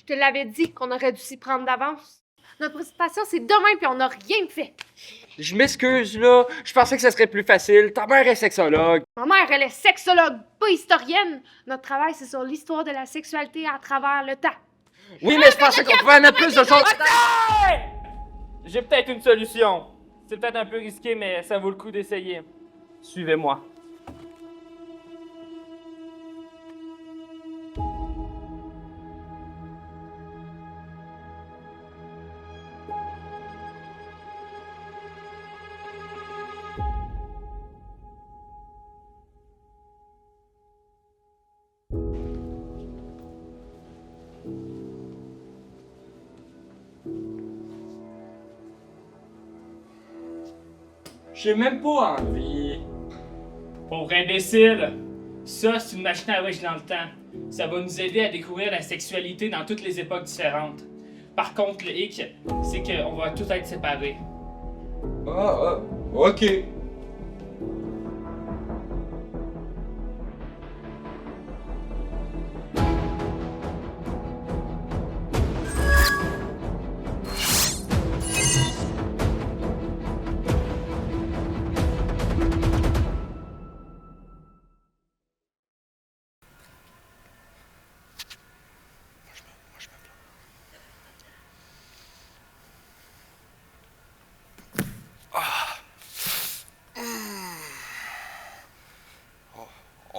te l'avais dit qu'on aurait dû s'y prendre d'avance. Notre présentation, c'est demain, puis on n'a rien fait. Je m'excuse, là. Je pensais que ça serait plus facile. Ta mère est sexologue. Ma mère, elle est sexologue, pas historienne. Notre travail, c'est sur l'histoire de la sexualité à travers le temps. Oui, mais je pensais qu'on pouvait mettre plus de choses... Attends! J'ai peut-être une solution. C'est peut-être un peu risqué, mais ça vaut le coup d'essayer. Suivez-moi. J'ai même pas envie. Pauvre imbécile! Ça, c'est une machine à voyager dans le temps. Ça va nous aider à découvrir la sexualité dans toutes les époques différentes. Par contre, le hic, c'est qu'on va tous être séparés. Ok.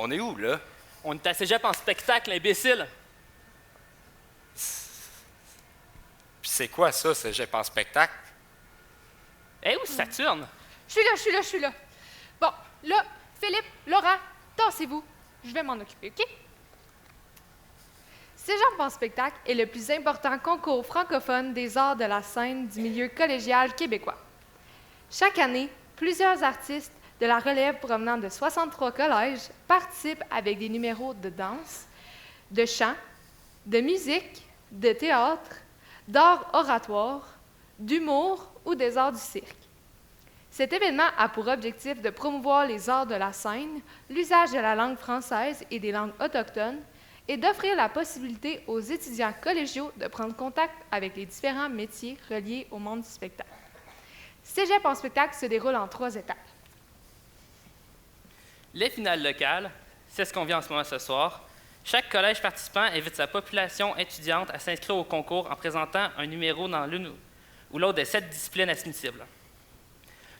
On est où, là? On est à cégep en spectacle, imbécile! Puis c'est quoi ça, cégep en spectacle? Eh, où Saturne? Je suis là. Bon, là, Philippe, Laura, tassez-vous. Je vais m'en occuper, OK? Cégep en spectacle est le plus important concours francophone des arts de la scène du milieu collégial québécois. Chaque année, plusieurs artistes de la relève provenant de 63 collèges participent avec des numéros de danse, de chant, de musique, de théâtre, d'art oratoire, d'humour ou des arts du cirque. Cet événement a pour objectif de promouvoir les arts de la scène, l'usage de la langue française et des langues autochtones, et d'offrir la possibilité aux étudiants collégiaux de prendre contact avec les différents métiers reliés au monde du spectacle. Cégep en spectacle se déroule en 3 étapes. Les finales locales, c'est ce qu'on vit en ce moment ce soir. Chaque collège participant invite sa population étudiante à s'inscrire au concours en présentant un numéro dans l'une ou l'autre des 7 disciplines admissibles.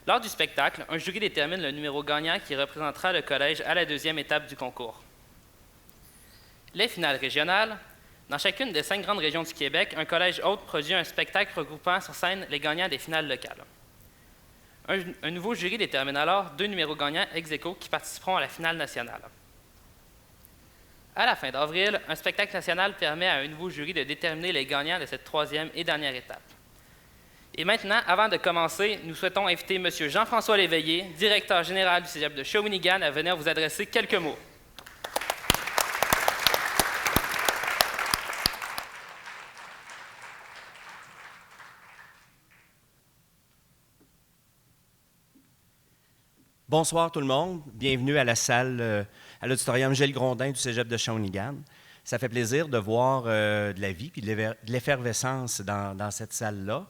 Lors du spectacle, un jury détermine le numéro gagnant qui représentera le collège à la 2e étape du concours. Les finales régionales. Dans chacune des 5 grandes régions du Québec, un collège hôte produit un spectacle regroupant sur scène les gagnants des finales locales. Un nouveau jury détermine alors 2 numéros gagnants ex aequo qui participeront à la finale nationale. À la fin d'avril, un spectacle national permet à un nouveau jury de déterminer les gagnants de cette 3e et dernière étape. Et maintenant, avant de commencer, nous souhaitons inviter M. Jean-François Léveillé, directeur général du Cégep de Shawinigan, à venir vous adresser quelques mots. Bonsoir tout le monde, bienvenue à la salle, à l'auditorium Gilles Grondin du Cégep de Shawinigan. Ça fait plaisir de voir de la vie et de l'effervescence dans cette salle-là.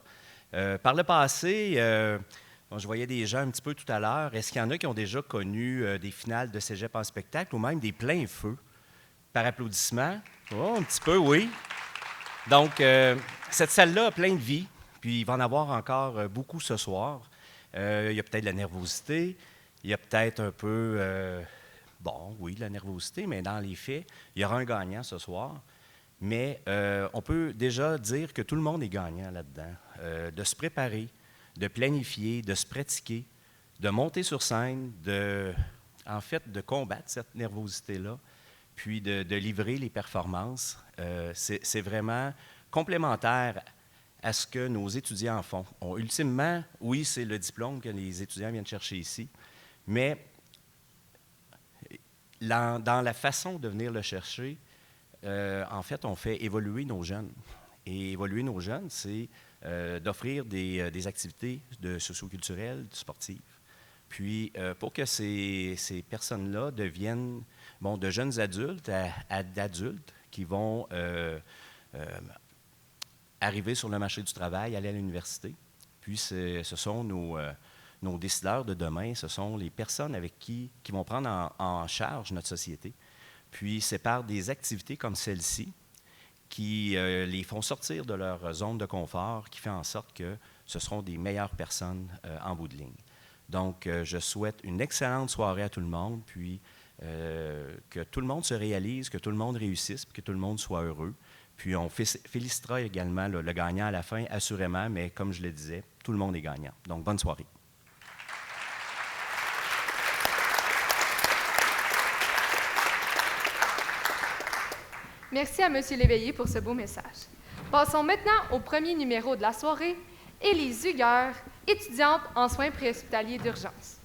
Par le passé, je voyais des gens un petit peu tout à l'heure. Est-ce qu'il y en a qui ont déjà connu des finales de Cégep en spectacle ou même des pleins feux? Par applaudissement? Oh, un petit peu, oui. Donc, cette salle-là a plein de vie, puis il va en avoir encore beaucoup ce soir. Il y a peut-être de la nervosité. Il y a peut-être un peu, de la nervosité, mais dans les faits, il y aura un gagnant ce soir. Mais on peut déjà dire que tout le monde est gagnant là-dedans. De se préparer, de planifier, de se pratiquer, de monter sur scène, de combattre cette nervosité-là, puis de livrer les performances. C'est vraiment complémentaire à ce que nos étudiants font. Ultimement, oui, c'est le diplôme que les étudiants viennent chercher ici, mais dans la façon de venir le chercher, en fait, on fait évoluer nos jeunes. Et évoluer nos jeunes, c'est d'offrir des activités socio-culturelles, sportives. Puis, pour que ces personnes-là deviennent de jeunes adultes à d'adultes qui vont arriver sur le marché du travail, aller à l'université. Puis ce sont nos décideurs de demain, ce sont les personnes avec qui vont prendre en charge notre société. Puis c'est par des activités comme celle-ci qui les font sortir de leur zone de confort, qui fait en sorte que ce seront des meilleures personnes en bout de ligne. Donc, je souhaite une excellente soirée à tout le monde, puis que tout le monde se réalise, que tout le monde réussisse, puis que tout le monde soit heureux. Puis on félicitera également le gagnant à la fin, assurément, mais comme je le disais, tout le monde est gagnant. Donc, bonne soirée. Merci à M. Léveillé pour ce beau message. Passons maintenant au premier numéro de la soirée, Élise Huguer, étudiante en soins préhospitaliers d'urgence.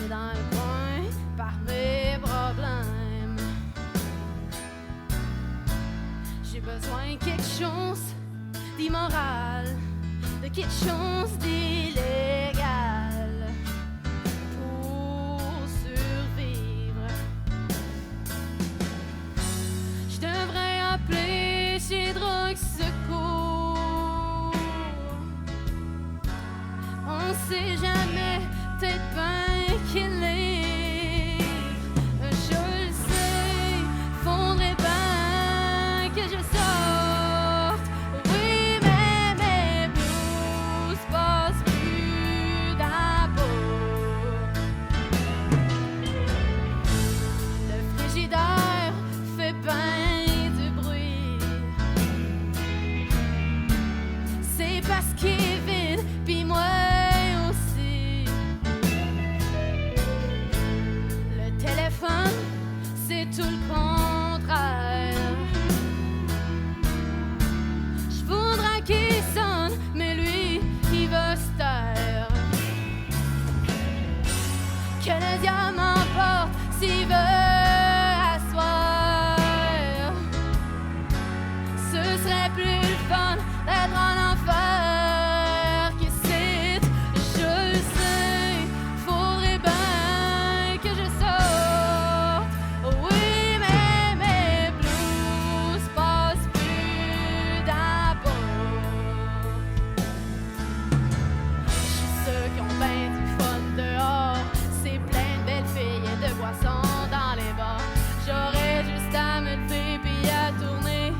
Dans le coin par mes problèmes. J'ai besoin de quelque chose d'immoral, de quelque chose d'illégal pour survivre. Je devrais appeler chez Drogue Secours. On sait jamais, peut-être pas qu'il est. Je le sais, faudrait bien que je sorte. Oui, mais mes blues passent plus d'abord. Le frigidaire fait bien du bruit. C'est parce qu'il est vide, puis moi aussi. C'est tout le contraire. Je voudrais qu'il sonne, mais lui, il veut se taire. Que le diable m'emporte s'il veut asseoir. Ce serait plus le fun d'être en enfer qu'ici. Je le sais, faudrait bien que je sorte. Oui, mais mes blues passent plus d'abord. Je suis ceux qui ont ben du fun dehors. C'est plein de belles filles et de boissons dans les bars. J'aurais juste à me lever puis à tourner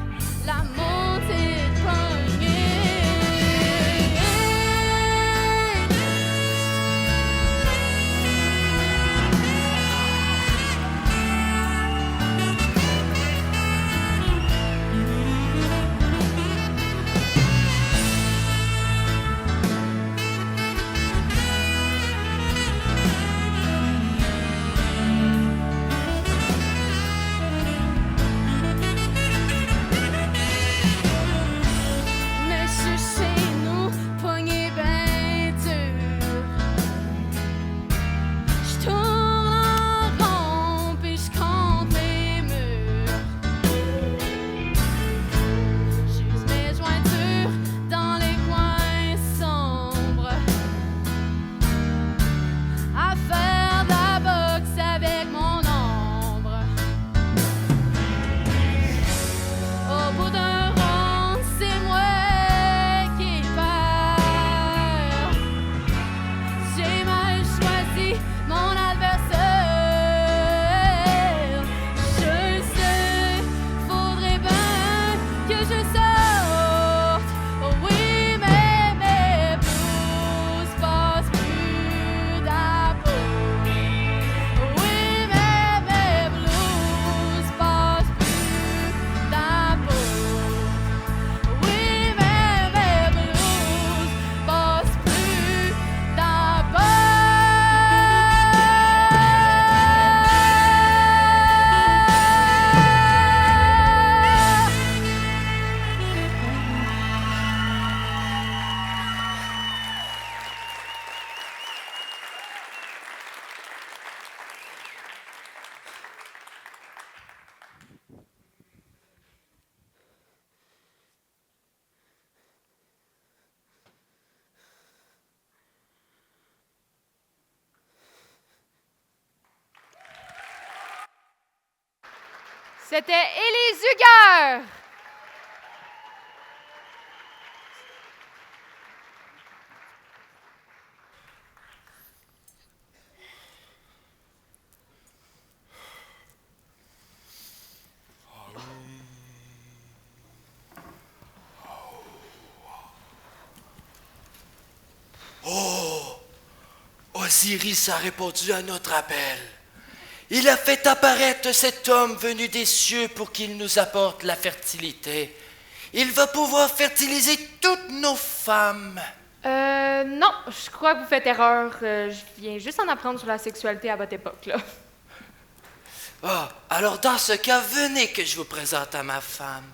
la montée de punch. C'était Élise Huguer. Osiris a répondu à notre appel. Il a fait apparaître cet homme venu des cieux pour qu'il nous apporte la fertilité. Il va pouvoir fertiliser toutes nos femmes. Non, je crois que vous faites erreur. Je viens juste en apprendre sur la sexualité à votre époque, là. Ah, alors dans ce cas, venez que je vous présente à ma femme.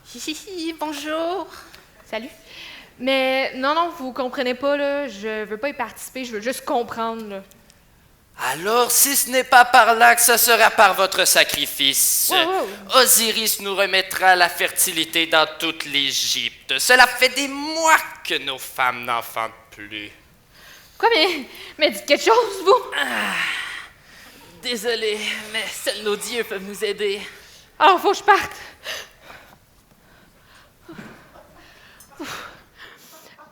Bonjour. Salut. Mais non, vous comprenez pas, là. Je veux pas y participer, je veux juste comprendre, là. Alors, si ce n'est pas par là que ce sera par votre sacrifice, Wow. Osiris nous remettra la fertilité dans toute l'Égypte. Cela fait des mois que nos femmes n'enfantent plus. Quoi, mais dites quelque chose, vous! Désolé, mais seuls nos dieux peuvent nous aider. Alors, faut que je parte.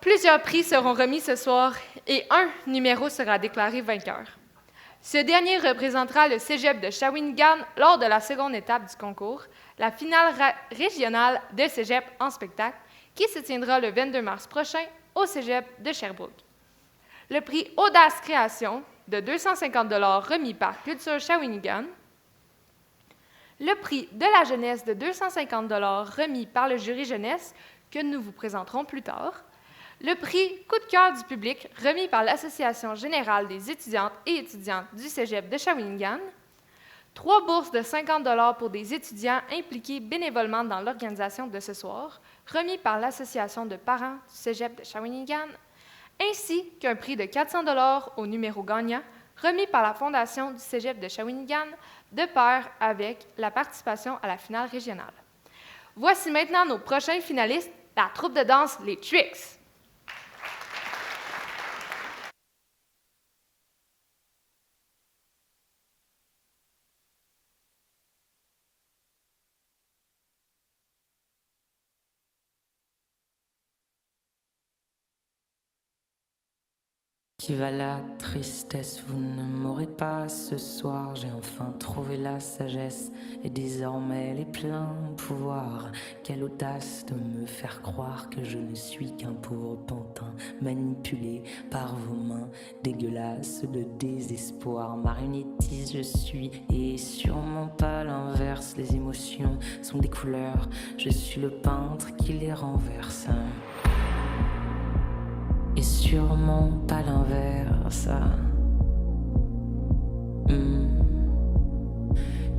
Plusieurs prix seront remis ce soir et un numéro sera déclaré vainqueur. Ce dernier représentera le cégep de Shawinigan lors de la seconde étape du concours, la finale régionale de cégep en spectacle, qui se tiendra le 22 mars prochain au cégep de Sherbrooke. Le prix Audace Création de 250 $ remis par Culture Shawinigan. Le prix de la jeunesse de 250 $ remis par le jury jeunesse que nous vous présenterons plus tard. Le prix Coup de cœur du public remis par l'Association générale des étudiantes et étudiants du cégep de Shawinigan. 3 bourses de 50 $ pour des étudiants impliqués bénévolement dans l'organisation de ce soir, remis par l'Association de parents du cégep de Shawinigan, ainsi qu'un prix de 400 $ au numéro gagnant, remis par la Fondation du cégep de Shawinigan, de pair avec la participation à la finale régionale. Voici maintenant nos prochains finalistes, la troupe de danse Les Tricks. Qui va la tristesse, vous ne m'aurez pas ce soir. J'ai enfin trouvé la sagesse et désormais les pleins pouvoirs. Quelle audace de me faire croire que je ne suis qu'un pauvre pantin manipulé par vos mains dégueulasses de désespoir. Marionnettiste je suis et sûrement pas l'inverse. Les émotions sont des couleurs, je suis le peintre qui les renverse. Et sûrement pas l'inverse.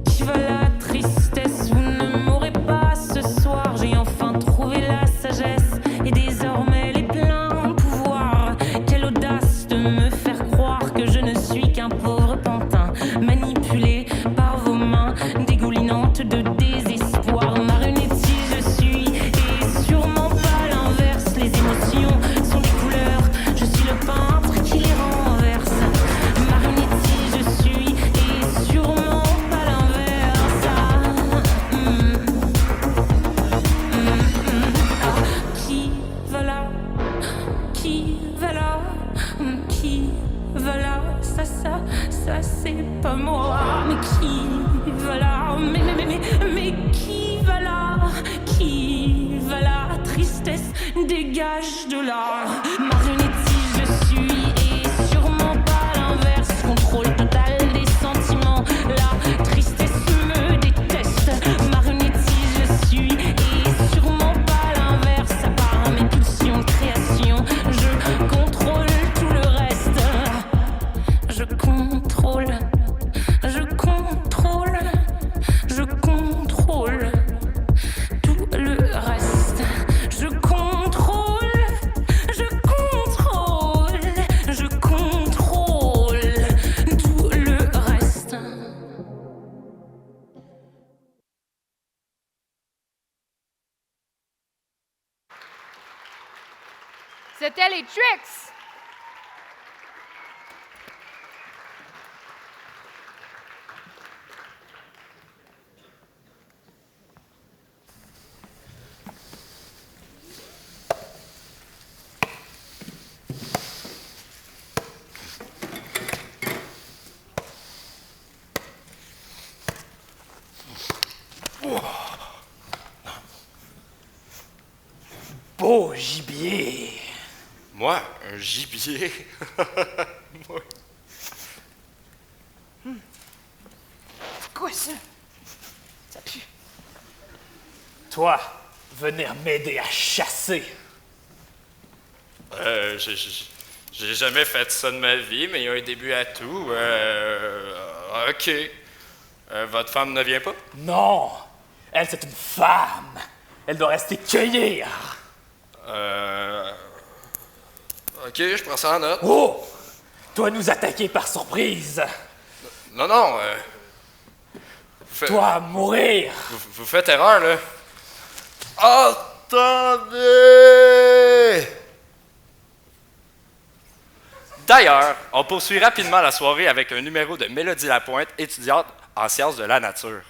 Qui va la tristesse, vous ne m'aurez pas ce soir. J'ai enfin trouvé la sagesse et désormais les pleins pouvoirs. Quelle audace de me faire croire que je ne suis qu'un pauvre pantin manipulé par vos mains dégoulinantes de désespoir. Marionnettiste je suis et sûrement pas l'inverse. Les émotions sont des couleurs, je suis le peintre qui les renverse. Marionnettiste je suis et sûrement pas l'inverse. Qui va là? Qui va là? Qui va là? Ça c'est pas moi. Mais qui va là? Mais qui va là? Qui va là? Tristesse, dégage de là. Marionnettiste je suis et sûrement pas l'inverse. Contrôle total des sentiments, la tristesse me déteste. Marionnettiste je suis et sûrement pas l'inverse. À part mes pulsions de création, je contrôle tout le reste. Je contrôle, je contrôle, je contrôle tout le reste. Je contrôle, je contrôle, je contrôle tout le reste. C'était Les Tricks. beau gibier. Moi, un gibier? Moi. C'est quoi ça? Ça pue. Toi, venir m'aider à chasser. J'ai jamais fait ça de ma vie, mais il y a un début à tout. OK. Votre femme ne vient pas? Non, elle c'est une femme. Elle doit rester cueillir. OK, je prends ça en note. Oh! Toi nous attaquer par surprise. Non. Toi mourir. Vous faites erreur, là. Attendez! D'ailleurs, on poursuit rapidement la soirée avec un numéro de Mélodie Lapointe, étudiante en sciences de la nature.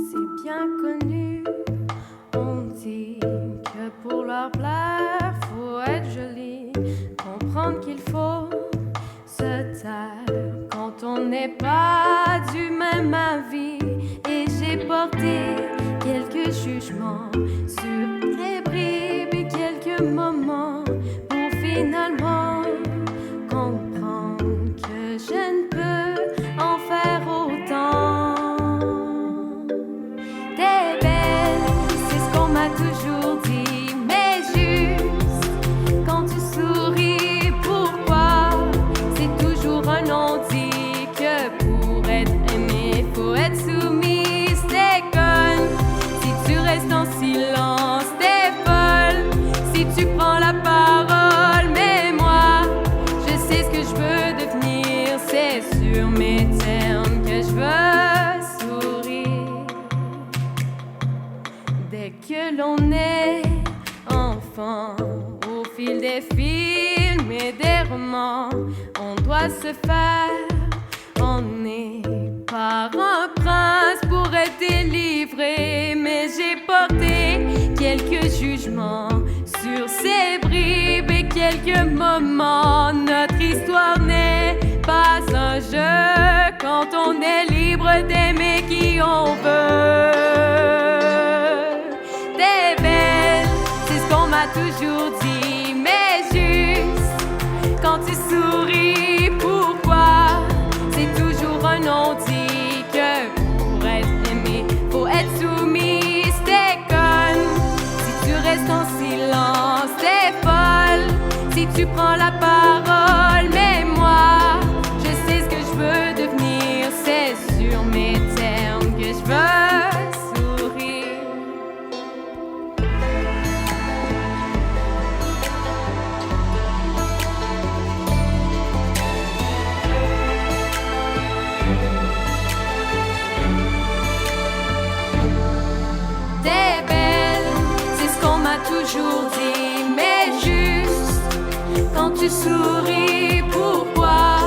C'est bien connu, on dit que pour leur plaire, faut être joli, comprendre qu'il faut se taire quand on n'est pas du même avis. Et j'ai porté quelques jugements sur les bribes et quelques moments pour finalement comprendre que je ne peux en faire autant. T'es belle, c'est ce qu'on m'a toujours dit, mais juste quand tu souris, pourquoi c'est toujours un non-dit, que pour être aimé, faut être soumise. T'es conne si tu restes en silence, t'es folle si tu prends la parole, mais moi, je sais ce que je veux devenir, c'est sur mes termes que je veux sourire. Dès que l'on est enfant, au fil des films et des romans, on doit se faire emmener par un prince pour être délivré. Mais j'ai porté quelques jugements sur ces bribes et quelques moments. Notre histoire n'est pas un jeu quand on est libre d'aimer qui on veut. T'es belle, c'est ce qu'on m'a toujours dit, mais juste quand tu souris, pourquoi c'est toujours un non-dit, que pour être aimé, faut être soumise. T'es conne si tu restes en silence, t'es folle si tu prends la parole, mais moi, je sais ce que je veux devenir, c'est sur mes termes que je veux sourire. T'es belle, c'est ce qu'on m'a toujours dit, mais juste quand tu souris, pourquoi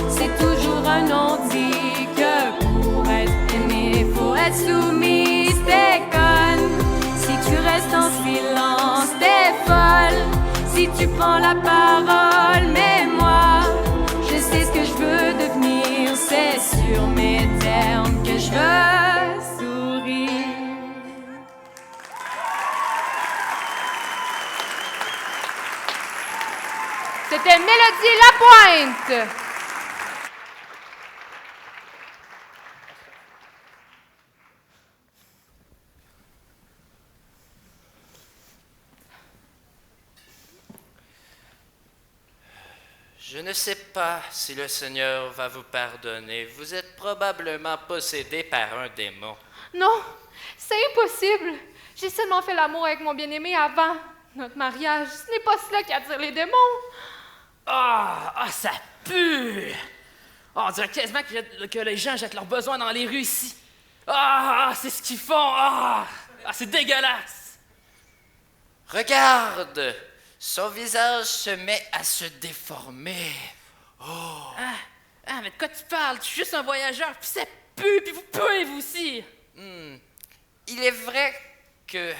c'est toujours un non-dit, que pour être aimé, faut être soumise. T'es conne si tu restes en silence, t'es folle si tu prends la parole, mais moi, je sais ce que je veux devenir, c'est sur mes termes que je veux sourire. C'était Mélodie Lapointe. Je ne sais pas si le Seigneur va vous pardonner. Vous êtes probablement possédé par un démon. Non, c'est impossible. J'ai seulement fait l'amour avec mon bien-aimé avant notre mariage. Ce n'est pas cela qui attire les démons. Ah, ça pue! On dirait quasiment que les gens jettent leurs besoins dans les rues ici. C'est ce qu'ils font. C'est dégueulasse. Regarde, son visage se met à se déformer. Mais de quoi tu parles? Je suis juste un voyageur, puis ça pue, puis vous puez, vous aussi. que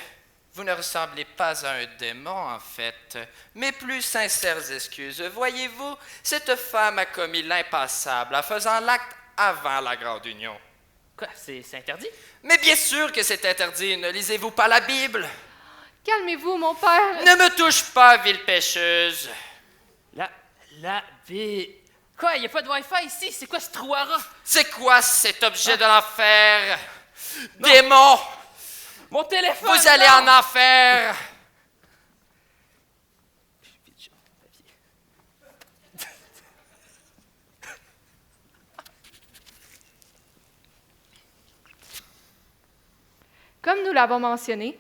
vous ne ressemblez pas à un démon, en fait. Mes plus sincères excuses. Voyez-vous, cette femme a commis l'impassable en faisant l'acte avant la Grande Union. Quoi, c'est interdit? Mais bien sûr que c'est interdit. Ne lisez-vous pas la Bible? Calmez-vous, mon père. Ne me touche pas, ville pécheuse. Quoi, y a pas de Wi-Fi ici? C'est quoi ce trouara? C'est quoi cet objet de l'enfer? Démon! Mon téléphone! Vous allez en enfer! Comme nous l'avons mentionné,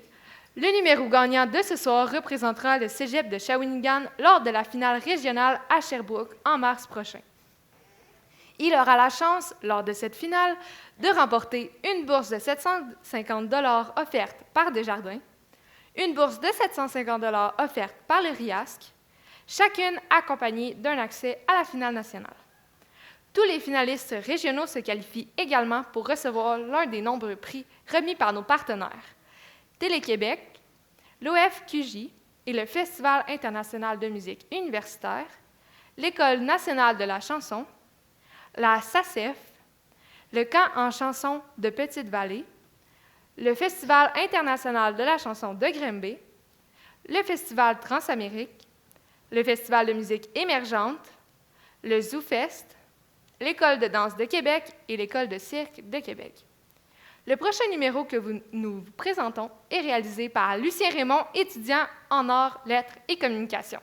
le numéro gagnant de ce soir représentera le cégep de Shawinigan lors de la finale régionale à Sherbrooke en mars prochain. Il aura la chance, lors de cette finale, de remporter une bourse de 750 $ offerte par Desjardins, une bourse de 750 $ offerte par le RIASC, chacune accompagnée d'un accès à la finale nationale. Tous les finalistes régionaux se qualifient également pour recevoir l'un des nombreux prix remis par nos partenaires, Télé-Québec, l'OFQJ et le Festival international de musique universitaire, l'École nationale de la chanson, la SACEF, le Camp en chanson de Petite-Vallée, le Festival international de la chanson de Grimby, le Festival Transamérique, le Festival de musique émergente, le ZooFest, l'École de danse de Québec et l'École de cirque de Québec. Le prochain numéro que nous vous présentons est réalisé par Lucien Raymond, étudiant en arts, lettres et communication.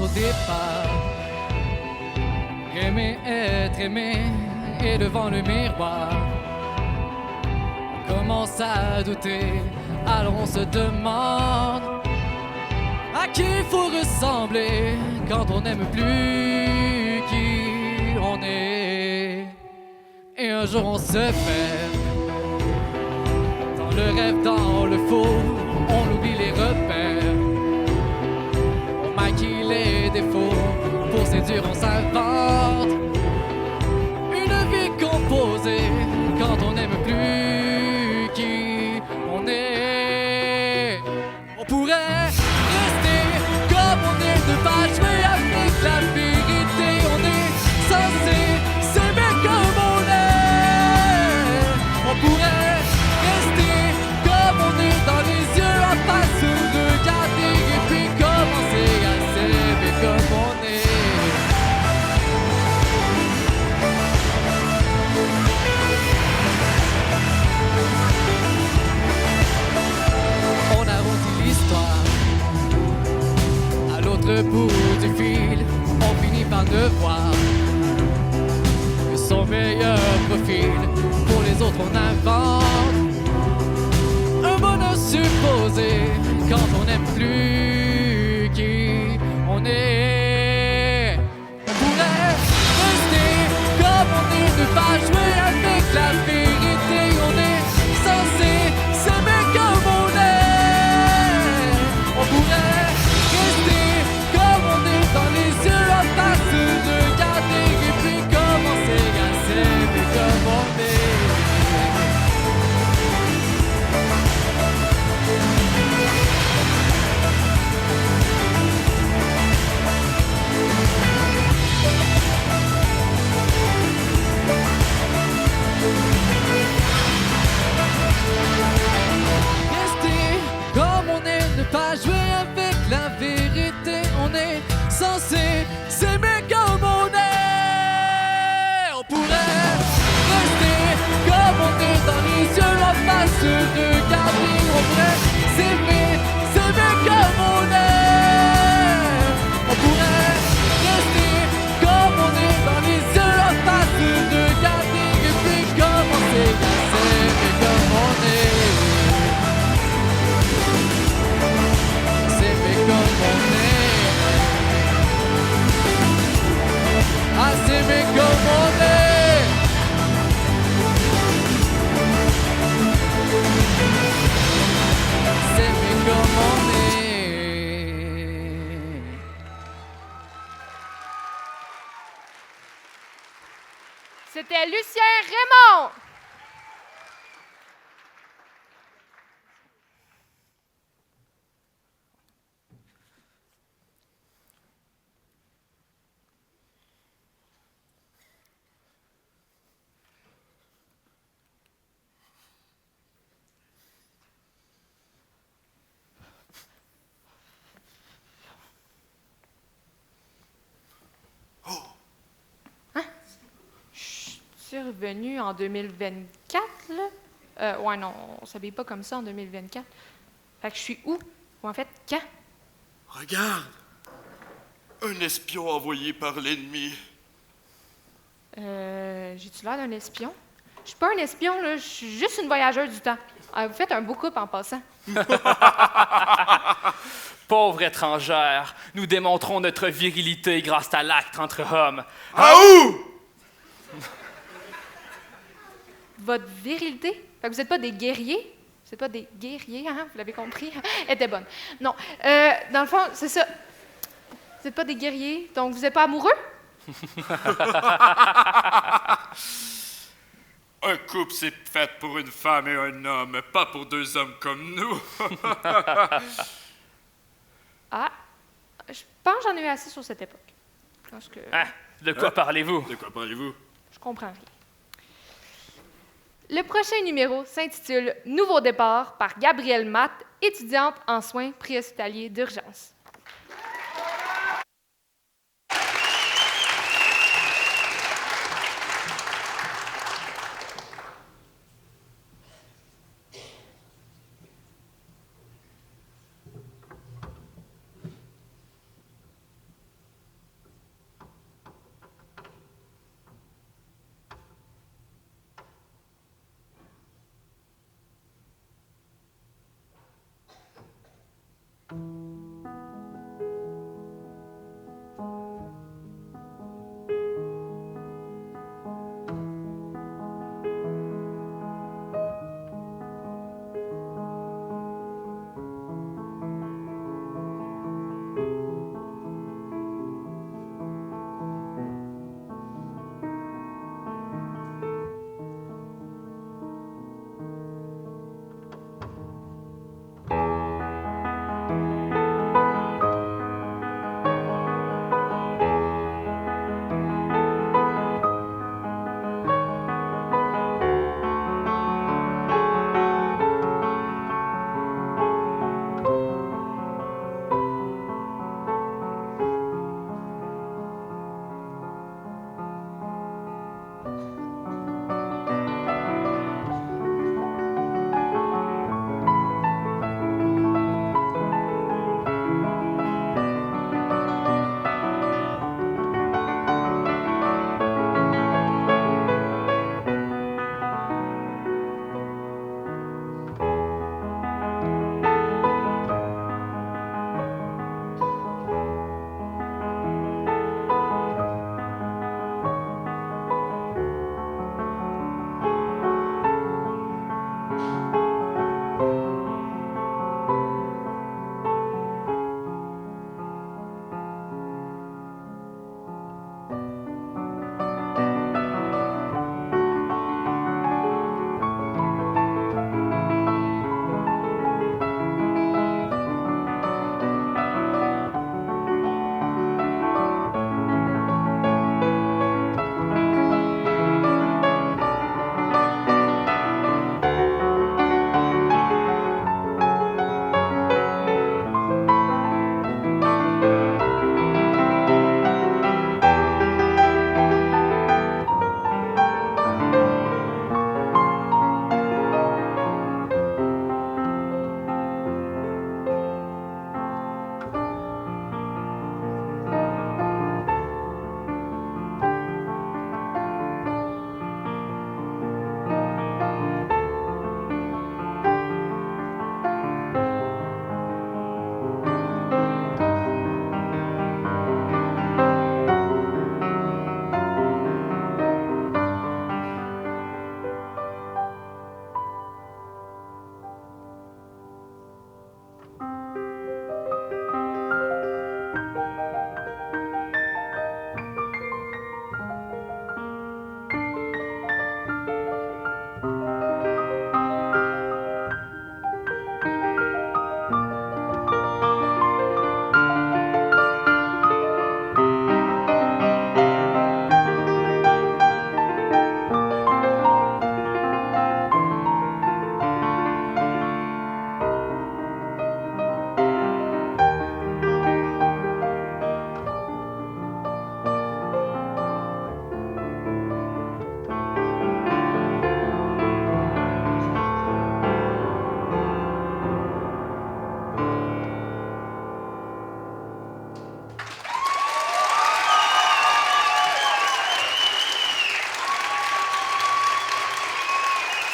Au départ, aimer, être aimé, et devant le miroir, on commence à douter, alors on se demande à qui il faut ressembler quand on n'aime plus qui on est. Et un jour on se perd dans le rêve, dans le faux, on oublie les repères. Les défauts, pour séduire on s'invente une vie composée quand on n'aime plus qui on est. On pourrait rester comme on est, ne pas jouer avec la vérité. On est censé s'aimer comme on est. On pourrait rester comme on est, dans les yeux à pas se regarder et puis commencer à comme on est. On arrondit l'histoire. À l'autre bout du fil, on finit par ne voir que son meilleur profil. Pour les autres, on invente un bonheur supposé quand on n'aime plus qui on est. On pourrait rester comme on est, ne pas jouer avec la vérité. On est censé s'aimer comme on est. On pourrait rester comme on est, dans les yeux à pas se regarder. bien comme on est. C'est bien comme on est. C'était Lucien Raymond. C'est revenu en 2024, là? Ouais, non, on s'habille pas comme ça en 2024. Fait que je suis où? Ou en fait, quand? Regarde! Un espion envoyé par l'ennemi. J'ai-tu l'air d'un espion? Je suis pas un espion, là. Je suis juste une voyageuse du temps. Vous faites un beau couple en passant. Pauvre étrangère, nous démontrons notre virilité grâce à l'acte entre hommes. Ah où? Votre virilité? Fait que vous êtes pas des guerriers? Vous êtes pas des guerriers, hein? Vous l'avez compris? Elle était bonne. Non. Dans le fond, c'est ça. Vous êtes pas des guerriers, donc vous êtes pas amoureux? Un couple, c'est fait pour une femme et un homme, pas pour deux hommes comme nous. Ah, je pense que j'en ai eu assez sur cette époque. Je pense que Ah, de quoi parlez-vous? De quoi parlez-vous? je comprends rien. Le prochain numéro s'intitule « Nouveau départ » par Gabrielle Matt, étudiante en soins préhospitaliers d'urgence.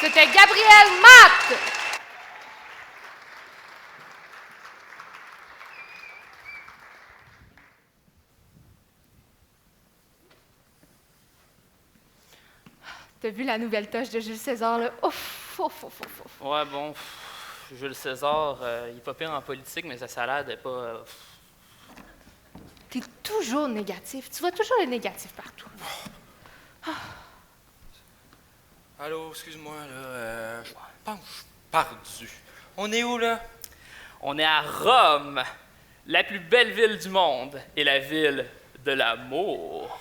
C'était Gabriel Matt! T'as vu la nouvelle touche de Jules César, là? Ouf, ouf, ouf, ouf, ouf. Ouais, bon, Jules César, il est pas pire en politique, mais sa salade est pas... T'es toujours négatif. Tu vois toujours le négatif partout. Allô, excuse-moi, là. Je pense que je suis perdu. On est où, là? On est à Rome, la plus belle ville du monde et la ville de l'amour.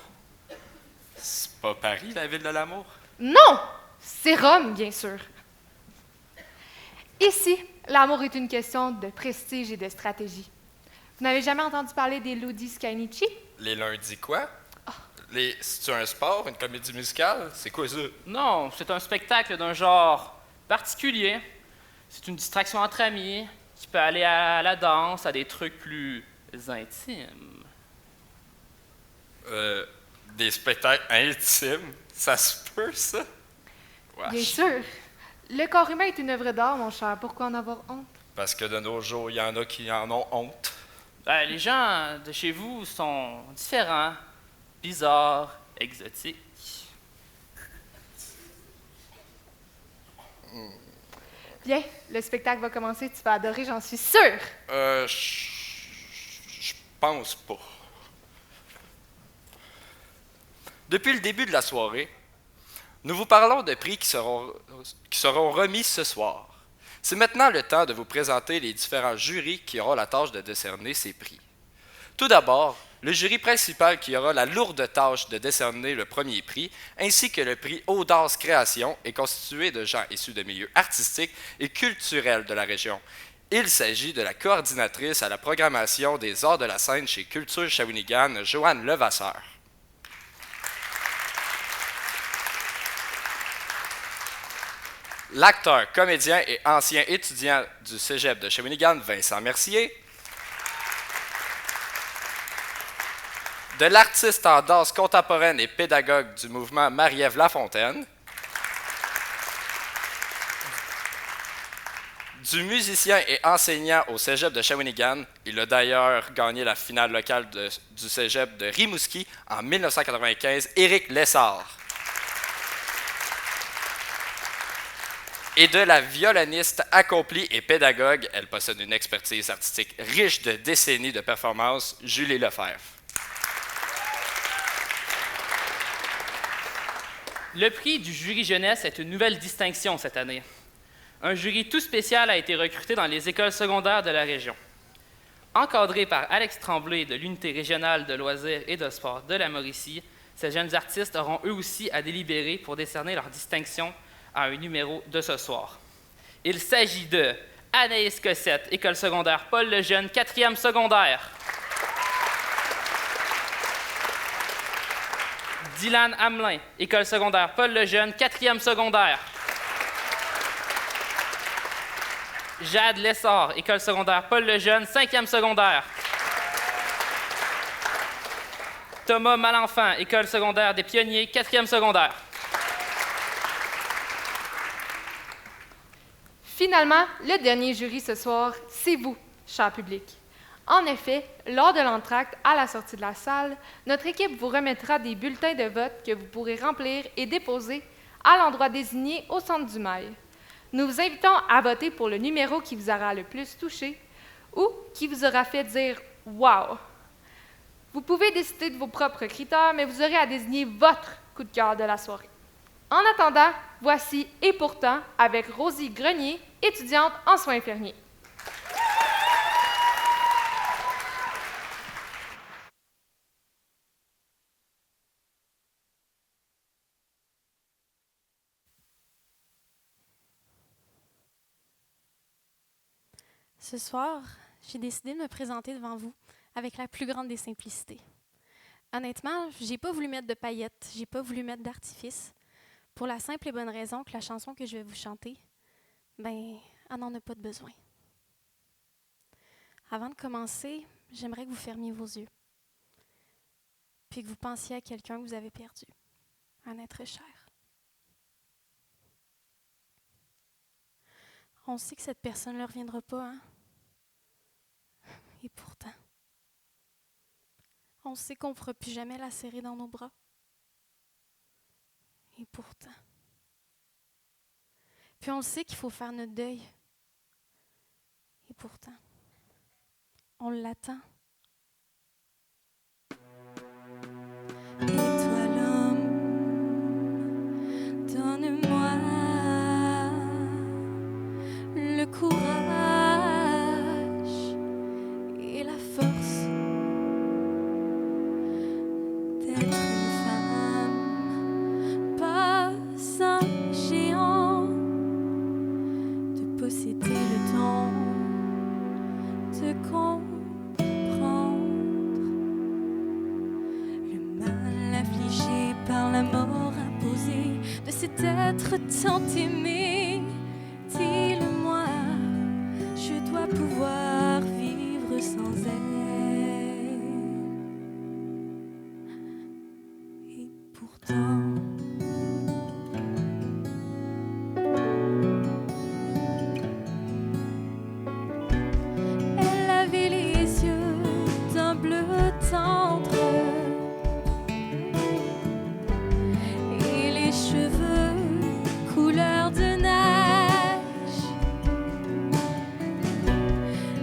C'est pas Paris, la ville de l'amour? Non! C'est Rome, bien sûr. Ici, l'amour est une question de prestige et de stratégie. Vous n'avez jamais entendu parler des Ludi Scainici? Les lundis quoi? C'est-tu un sport, une comédie musicale? C'est quoi ça? Non, c'est un spectacle d'un genre particulier. C'est une distraction entre amis qui peut aller à la danse, à des trucs plus intimes. Des spectacles intimes? Ça se peut, ça? Wesh. Bien sûr. Le corps humain est une œuvre d'art, mon cher. Pourquoi en avoir honte? Parce que de nos jours, il y en a qui en ont honte. Ben, les gens de chez vous sont différents, bizarres, exotiques. Viens, le spectacle va commencer. Tu vas adorer, j'en suis sûre. Je pense pas. Depuis le début de la soirée, nous vous parlons de prix qui seront remis ce soir. C'est maintenant le temps de vous présenter les différents jurys qui auront la tâche de décerner ces prix. Tout d'abord, le jury principal qui aura la lourde tâche de décerner le premier prix, ainsi que le prix Audace Création, est constitué de gens issus de milieux artistiques et culturels de la région. Il s'agit de la coordinatrice à la programmation des arts de la scène chez Culture Shawinigan, Joanne Levasseur. L'acteur, comédien et ancien étudiant du cégep de Shawinigan, Vincent Mercier. De l'artiste en danse contemporaine et pédagogue du mouvement Marie-Ève Lafontaine. Du musicien et enseignant au cégep de Shawinigan. Il a d'ailleurs gagné la finale locale du cégep de Rimouski en 1995, Éric Lessard. Et de la violoniste accomplie et pédagogue, elle possède une expertise artistique riche de décennies de performances, Julie Lefebvre. Le prix du jury jeunesse est une nouvelle distinction cette année. Un jury tout spécial a été recruté dans les écoles secondaires de la région. Encadré par Alex Tremblay de l'Unité régionale de loisirs et de sport de la Mauricie, ces jeunes artistes auront eux aussi à délibérer pour décerner leur distinction à un numéro de ce soir. Il s'agit de Anaïs Cossette, école secondaire Paul Lejeune, 4e secondaire. Dylan Hamelin, école secondaire Paul Lejeune, 4e secondaire. Jade Lessard, école secondaire Paul Lejeune, 5e secondaire. Thomas Malenfant, école secondaire des Pionniers, 4e secondaire. Finalement, le dernier jury ce soir, c'est vous, cher public. En effet, lors de l'entracte à la sortie de la salle, notre équipe vous remettra des bulletins de vote que vous pourrez remplir et déposer à l'endroit désigné au centre du mail. Nous vous invitons à voter pour le numéro qui vous aura le plus touché ou qui vous aura fait dire « Wow ». Vous pouvez décider de vos propres critères, mais vous aurez à désigner votre coup de cœur de la soirée. En attendant, voici « Et pourtant » avec Rosie Grenier, étudiante en soins infirmiers. Ce soir, j'ai décidé de me présenter devant vous avec la plus grande des simplicités. Honnêtement, j'ai pas voulu mettre de paillettes, j'ai pas voulu mettre d'artifice, pour la simple et bonne raison que la chanson que je vais vous chanter, elle n'en a pas de besoin. Avant de commencer, j'aimerais que vous fermiez vos yeux, puis que vous pensiez à quelqu'un que vous avez perdu, un être cher. On sait que cette personne ne reviendra pas, hein? Et pourtant, on sait qu'on ne pourra plus jamais la serrer dans nos bras. Et pourtant. Puis on sait qu'il faut faire notre deuil. Et pourtant, on l'attend. Et toi l'homme, donne-moi le courage et la force d'être une femme, pas un géant, de posséder le don de comprendre le mal affligé par la mort imposée de cet être tant aimé. Dis-le-moi, je dois pouvoir vivre sans elle. Et pourtant, elle avait les yeux d'un bleu tendre et les cheveux couleur de neige.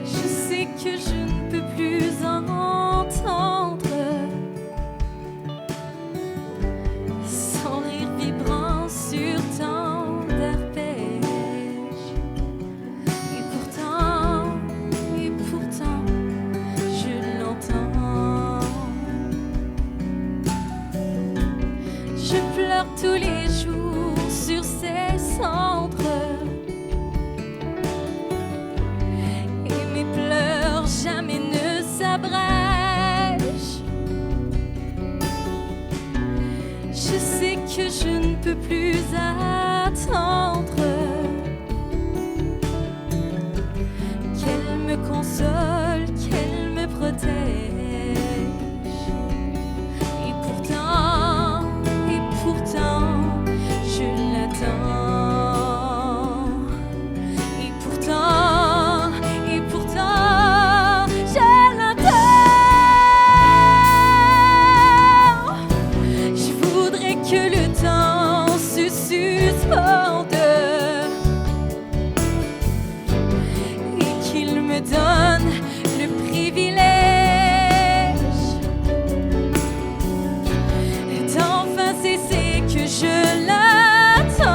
Je sais que je ne peux plus entendre son rire vibrant sur tant d'arpèges. Et pourtant, je l'entends. Je pleure tous les jours sur ses cendres. Et mes pleurs jamais ne s'abrègent. Je sais que je ne peux plus attendre qu'elle me console, qu'elle me protège. Et pourtant, je l'attends. Et pourtant, je l'attends. Je voudrais que le temps se suspende et qu'il me donne le privilège d'enfin cesser que je l'attende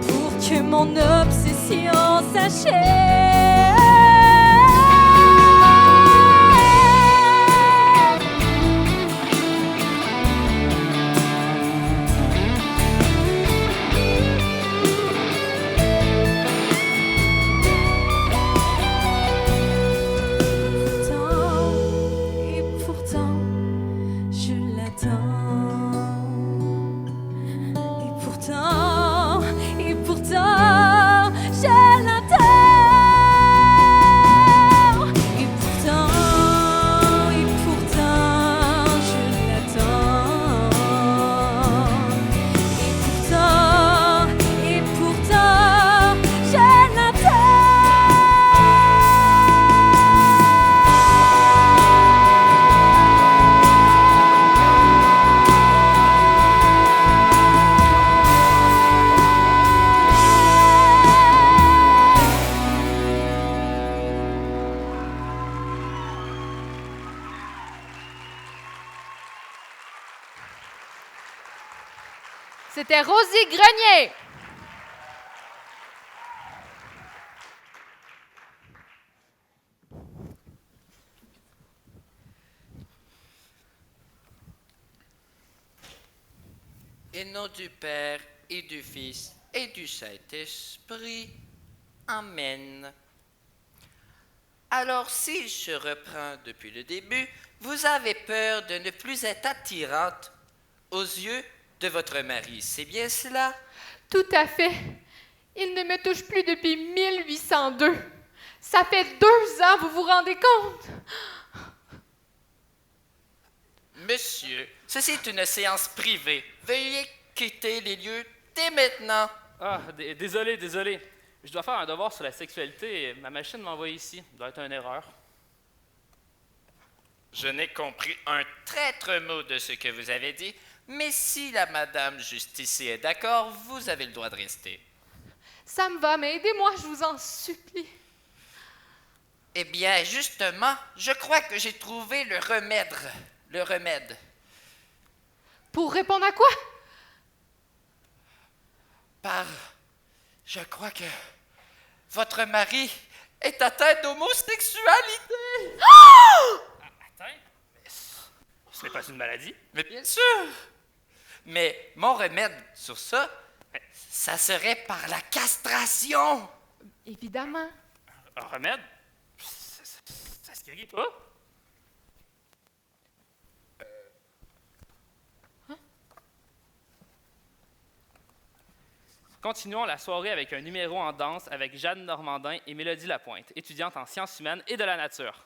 pour que mon obsession s'achève. Pourtant, je l'attends. Et pourtant, je l'attends. Et pourtant, je l'attends. Et pourtant, je l'attends. C'était Rosie Grenier. Au nom du Père et du Fils et du Saint-Esprit. Amen. Alors, si je reprends depuis le début, vous avez peur de ne plus être attirante aux yeux de votre mari, c'est bien cela? Tout à fait. Il ne me touche plus depuis 1802. Ça fait 2 ans, vous vous rendez compte? Monsieur, ceci est une séance privée. Veuillez quitter les lieux dès maintenant. Ah, désolé. Je dois faire un devoir sur la sexualité et ma machine m'a envoyé ici. Ça doit être une erreur. Je n'ai compris un traître mot de ce que vous avez dit, mais si la madame juste ici est d'accord, vous avez le droit de rester. Ça me va, mais aidez-moi, je vous en supplie. Eh bien, justement, je crois que j'ai trouvé le remède. Le remède. Pour répondre à quoi? Je crois que votre mari est atteint d'homosexualité. Attends, mais ce n'est pas une maladie? Mais bien sûr. Mais mon remède sur ça, ça serait par la castration. Évidemment. Un remède? Ça se guérit pas? Continuons la soirée avec un numéro en danse avec Jeanne Normandin et Mélodie Lapointe, étudiantes en sciences humaines et de la nature.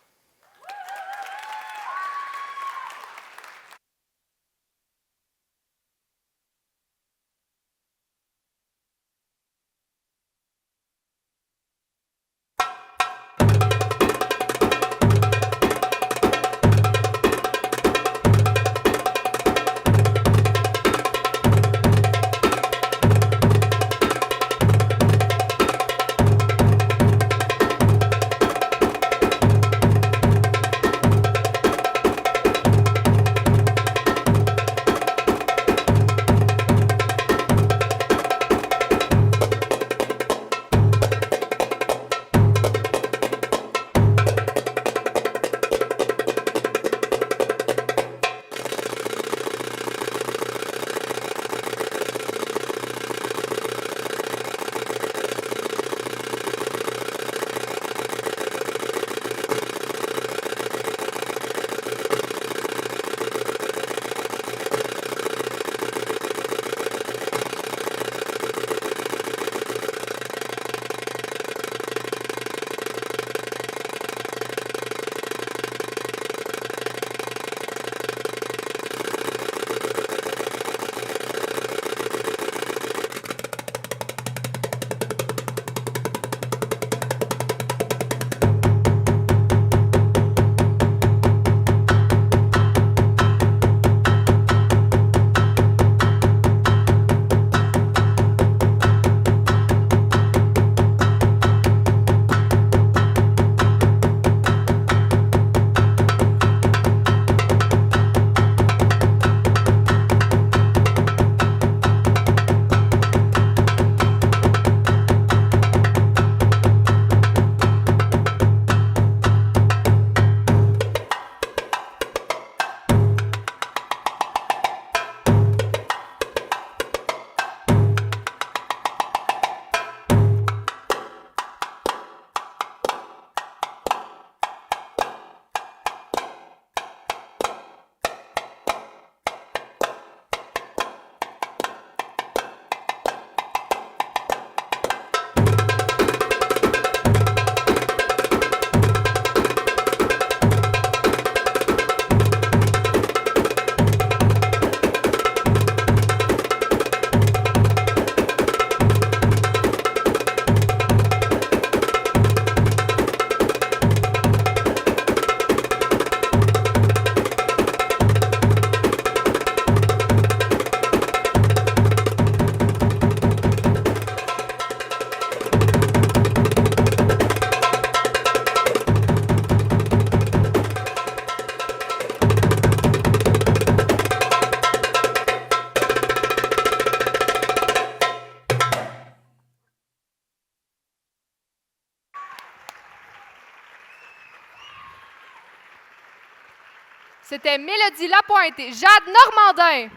C'était Mélodie Lapointe et Jade Normandin.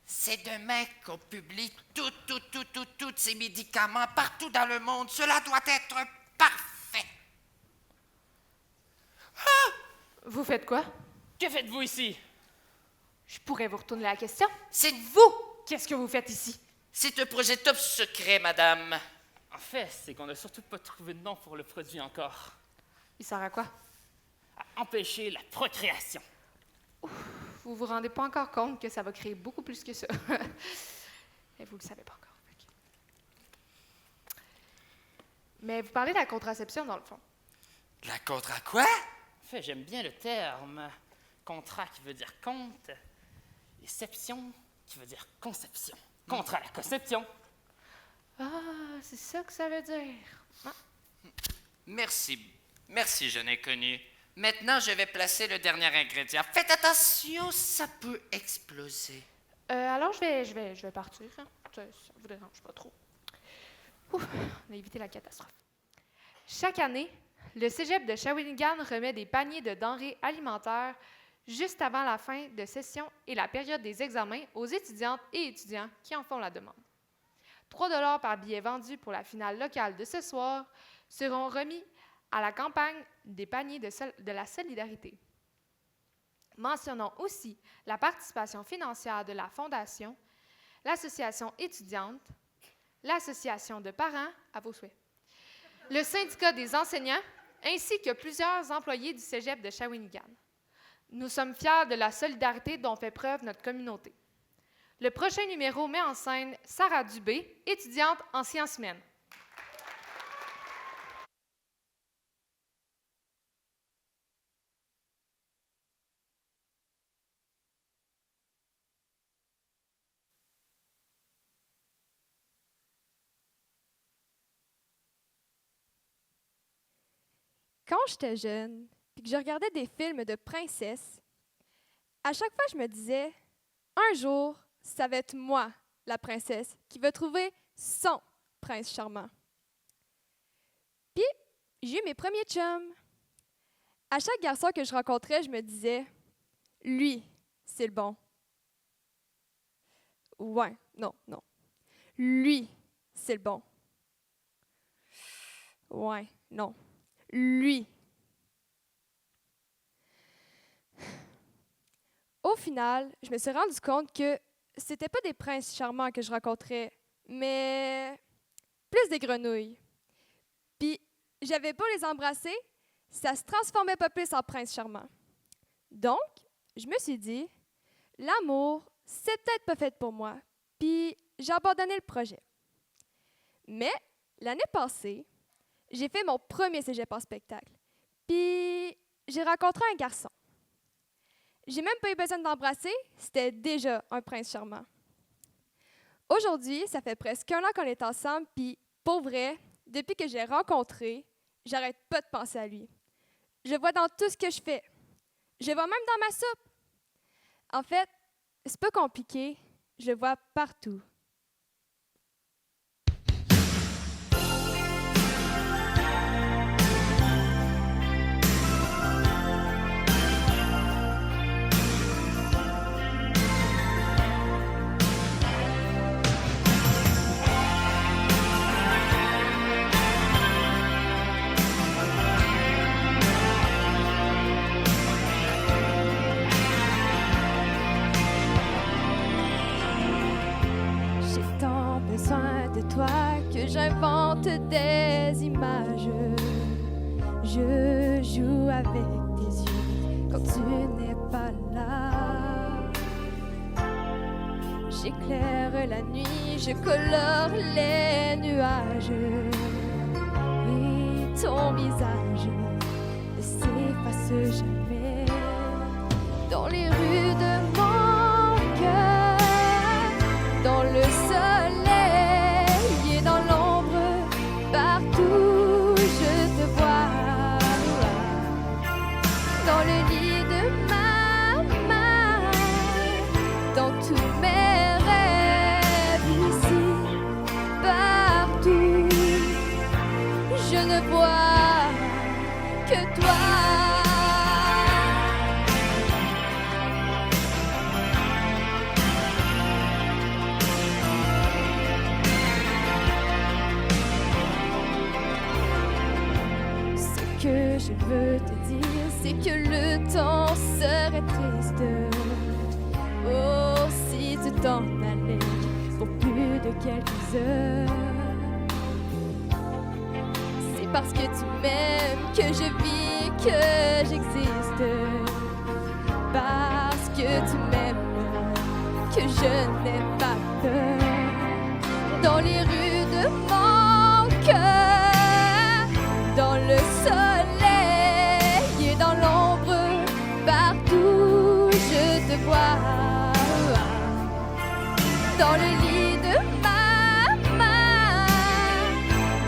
C'est demain qu'on publie tous ces médicaments partout dans le monde. Cela doit être parfait. Ah! Vous faites quoi? Que faites-vous ici? Je pourrais vous retourner la question. C'est vous! Qu'est-ce que vous faites ici? C'est un projet top secret, madame. En fait, c'est qu'on n'a surtout pas trouvé de nom pour le produit encore. Il sert à quoi? À empêcher la procréation. Vous vous rendez pas encore compte que ça va créer beaucoup plus que ça. Et vous le savez pas encore. Ok. Mais vous parlez de la contraception, dans le fond. La contra quoi? En fait, j'aime bien le terme. Contra qui veut dire compte, et ception qui veut dire conception. Contre la conception. Ah, c'est ça que ça veut dire. Ah. Merci, jeune inconnu. Maintenant, je vais placer le dernier ingrédient. Faites attention, ça peut exploser. Alors, je vais partir. Hein. Ça vous dérange pas trop. Ouf, on a évité la catastrophe. Chaque année, le Cégep de Shawinigan remet des paniers de denrées alimentaires juste avant la fin de session et la période des examens aux étudiantes et étudiants qui en font la demande. 3 $ par billet vendu pour la finale locale de ce soir seront remis à la campagne des paniers de la solidarité. Mentionnons aussi la participation financière de la Fondation, l'association étudiante, l'association de parents, à vos souhaits, le syndicat des enseignants, ainsi que plusieurs employés du Cégep de Shawinigan. Nous sommes fiers de la solidarité dont fait preuve notre communauté. Le prochain numéro met en scène Sarah Dubé, étudiante en sciences humaines. Quand j'étais jeune, puis que je regardais des films de princesses, à chaque fois, je me disais, un jour, ça va être moi, la princesse, qui va trouver son prince charmant. Puis, j'ai eu mes premiers chums. À chaque garçon que je rencontrais, je me disais, lui, c'est le bon. Ouais, non. Lui, c'est le bon. Ouais, non. Lui. Au final, je me suis rendu compte que c'était pas des princes charmants que je rencontrais, mais plus des grenouilles. Puis, j'avais beau les embrasser, ça se transformait pas plus en prince charmant. Donc, je me suis dit, l'amour, c'est peut-être pas fait pour moi, puis j'ai abandonné le projet. Mais, l'année passée, j'ai fait mon premier cégep en spectacle, puis j'ai rencontré un garçon. J'ai même pas eu besoin de l'embrasser, c'était déjà un prince charmant. Aujourd'hui, ça fait presque 1 an qu'on est ensemble, puis pour vrai, depuis que je l'ai rencontré, j'arrête pas de penser à lui. Je le vois dans tout ce que je fais. Je le vois même dans ma soupe. En fait, c'est pas compliqué, je le vois partout. Toi que j'invente des images. Je joue avec tes yeux quand tu n'es pas là. J'éclaire la nuit, je colore les nuages. Et ton visage ne s'efface jamais dans les rues de mon cœur, dans le soleil. Dans l'ombre, partout je te vois. Dans le lit de ma main, dans tous mes rêves ici, partout, je ne vois que toi. Que je veux te dire, c'est que le temps serait triste. Oh, si tu t'en allais pour plus de quelques heures. parce que tu m'aimes, que je vis, que j'existe. Parce que tu m'aimes, que je n'ai pas peur. Dans les rues de mon cœur, dans le soleil et dans l'ombre, partout je te vois. Dans le lit de ma main,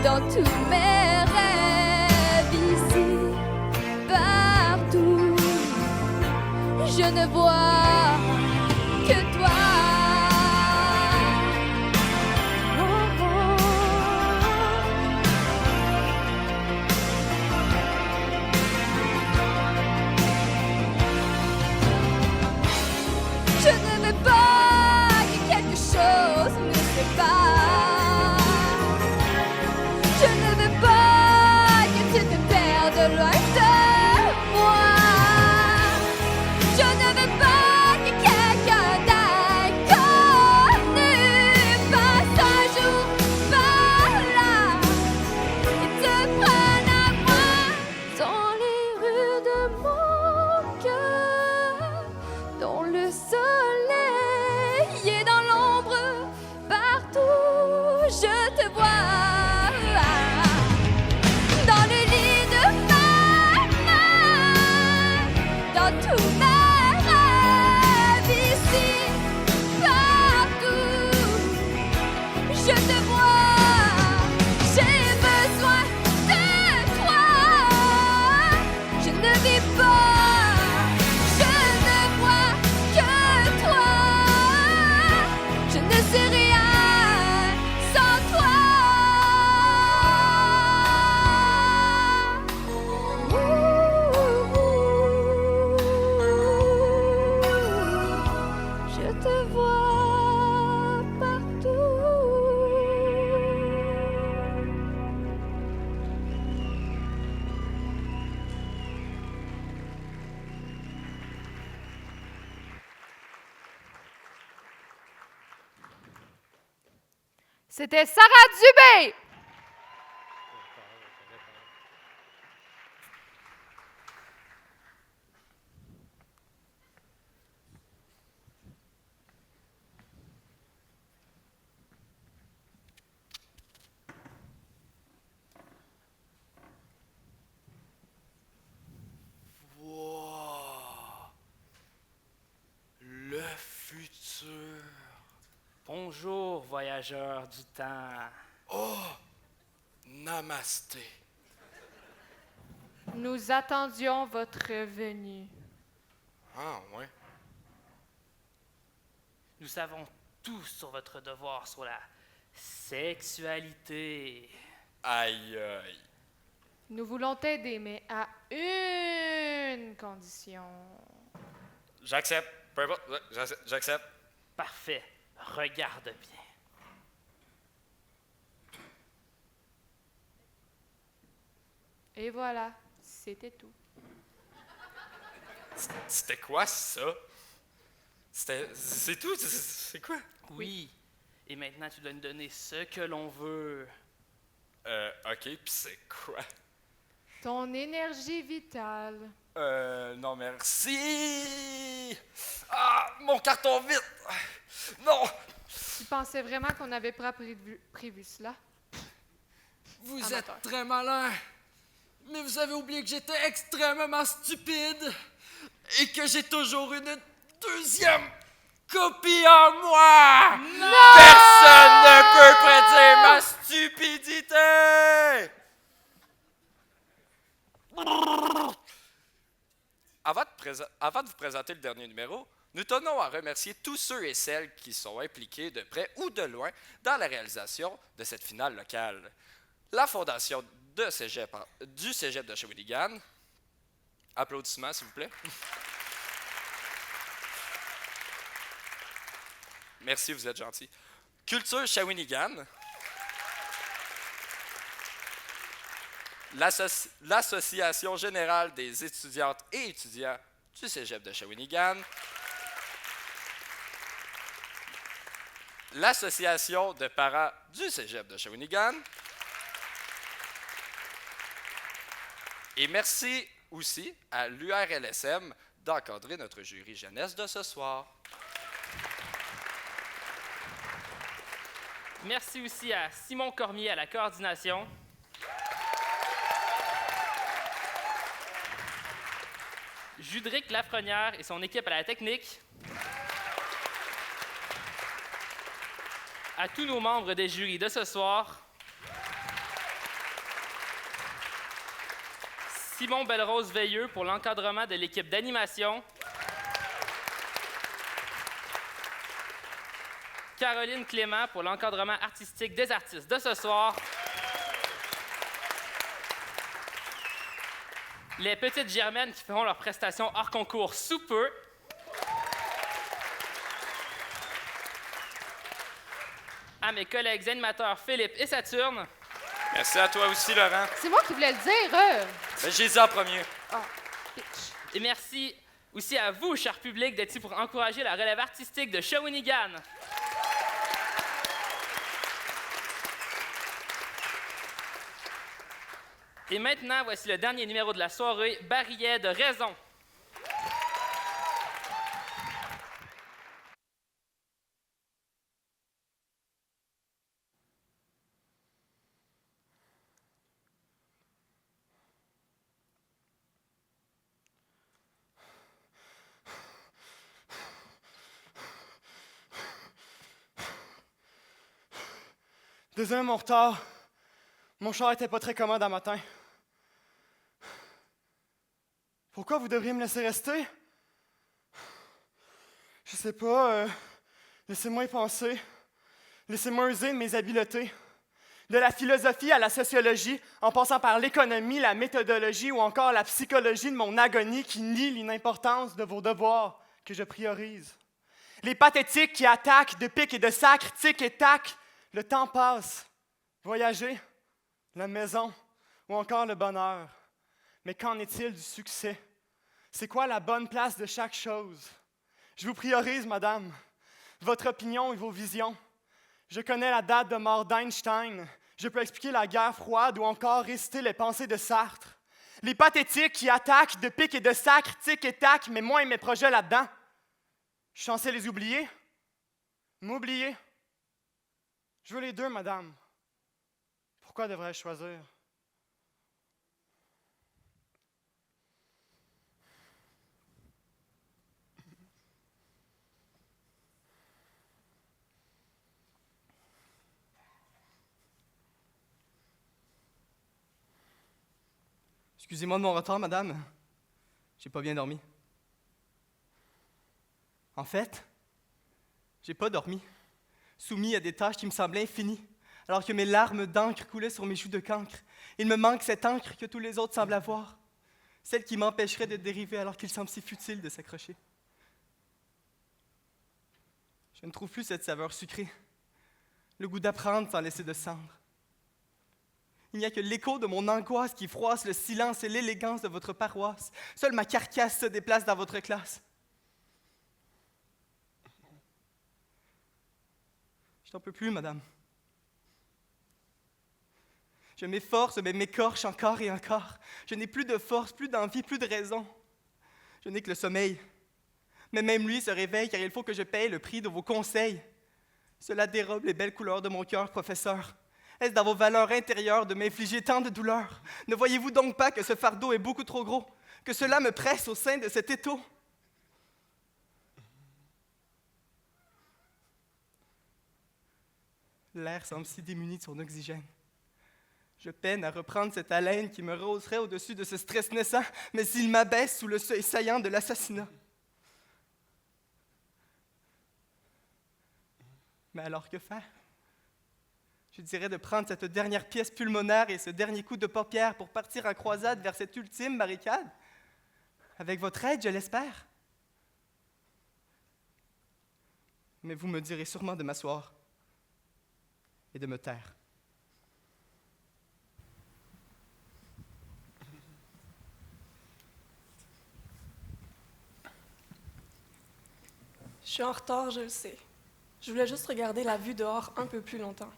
dans tous mes rêves ici, partout, je ne vois que toi. Je ne veux pas que quelque chose nous sépare. Je ne veux pas que tu te perdes loin de moi. Je ne veux pas que quelqu'un d'inconnu passe un jour par là et te prenne à moi. Dans les rues de mon cœur, dans le soleil et dans l'ombre, partout je te vois. Dans le lit de ma main, dans tous mes rêves ici, partout je te vois. J'ai besoin de toi. Je ne vis pas, je ne vois que toi. Je ne sais rien sans toi. Je te vois partout. C'était Sarah Dubé! Wow. Le futur. Bonjour, voyageurs du temps. Oh, namasté. Nous attendions votre venue. Ah, ouais. Nous savons tout sur votre devoir sur la sexualité. Aïe, aïe. Nous voulons t'aider, mais à une condition. J'accepte. Peu importe. J'accepte. Parfait. Regarde bien. Et voilà, c'était tout. C'était quoi, ça? C'est tout? C'est quoi? Oui. Et maintenant, tu dois nous donner ce que l'on veut. OK, puis c'est quoi? Ton énergie vitale. Non, merci! Ah, mon carton vite! Non! Tu pensais vraiment qu'on n'avait pas prévu cela? Vous Amateur. êtes très malin, mais vous avez oublié que j'étais extrêmement stupide et que j'ai toujours une deuxième copie en moi! Non! Personne ne peut prédire ma stupidité! Avant de vous présenter le dernier numéro, nous tenons à remercier tous ceux et celles qui sont impliqués de près ou de loin dans la réalisation de cette finale locale. La fondation du Cégep de Shawinigan. Applaudissements, s'il vous plaît. Merci, vous êtes gentils. Culture Shawinigan. L'Association générale des étudiantes et étudiants du Cégep de Shawinigan. L'Association de parents du Cégep de Shawinigan. Et merci aussi à l'URLSM d'encadrer notre jury jeunesse de ce soir. Merci aussi à Simon Cormier à la coordination. Judric Lafrenière et son équipe à la technique. À tous nos membres des jurys de ce soir. Simon Belrose-Veilleux pour l'encadrement de l'équipe d'animation. Caroline Clément pour l'encadrement artistique des artistes de ce soir. Les petites germaines qui feront leurs prestations hors concours sous peu. À mes collègues animateurs Philippe et Saturne. Merci à toi aussi, Laurent. C'est moi qui voulais le dire. Ben, j'ai dit en premier. Ah, Et merci aussi à vous, cher public, d'être ici pour encourager la relève artistique de Shawinigan. Et maintenant, voici le dernier numéro de la soirée, Barillet de raison. Désolé mon retard. Mon char était pas très commode à matin. Pourquoi vous devriez me laisser rester? Je sais pas. Laissez-moi y penser. Laissez-moi user de mes habiletés. De la philosophie à la sociologie, en passant par l'économie, la méthodologie ou encore la psychologie de mon agonie qui nie l'inimportance de vos devoirs que je priorise. Les pathétiques qui attaquent de pique et de sac, tic et tac. Le temps passe. Voyager, la maison ou encore le bonheur. Mais qu'en est-il du succès? C'est quoi la bonne place de chaque chose? Je vous priorise, madame, votre opinion et vos visions. Je connais la date de mort d'Einstein. Je peux expliquer la guerre froide ou encore réciter les pensées de Sartre. Les pathétiques qui attaquent de pique et de sac, tic et tac, mais moi et mes projets là-dedans. Je suis censé les oublier? M'oublier? Je veux les deux, madame. Pourquoi devrais-je choisir? Excusez-moi de mon retard, madame. J'ai pas bien dormi. En fait, j'ai pas dormi, soumis à des tâches qui me semblaient infinies, alors que mes larmes d'encre coulaient sur mes joues de cancre. Il me manque cette encre que tous les autres semblent avoir, celle qui m'empêcherait de dériver alors qu'il semble si futile de s'accrocher. Je ne trouve plus cette saveur sucrée, le goût d'apprendre sans laisser de cendre. Il n'y a que l'écho de mon angoisse qui froisse le silence et l'élégance de votre paroisse. Seule ma carcasse se déplace dans votre classe. Je n'en peux plus, madame. Je m'efforce, mais m'écorche encore et encore. Je n'ai plus de force, plus d'envie, plus de raison. Je n'ai que le sommeil. Mais même lui se réveille, car il faut que je paye le prix de vos conseils. Cela dérobe les belles couleurs de mon cœur, professeur. Est-ce dans vos valeurs intérieures de m'infliger tant de douleurs? Ne voyez-vous donc pas que ce fardeau est beaucoup trop gros, que cela me presse au sein de cet étau? L'air semble si démuni de son oxygène. Je peine à reprendre cette haleine qui me rehausserait au-dessus de ce stress naissant, mais il m'abaisse sous le seuil saillant de l'assassinat. Mais alors que faire? Je dirais de prendre cette dernière pièce pulmonaire et ce dernier coup de paupière pour partir en croisade vers cette ultime barricade. Avec votre aide, je l'espère. Mais vous me direz sûrement de m'asseoir et de me taire. Je suis en retard, je le sais. Je voulais juste regarder la vue dehors un peu plus longtemps.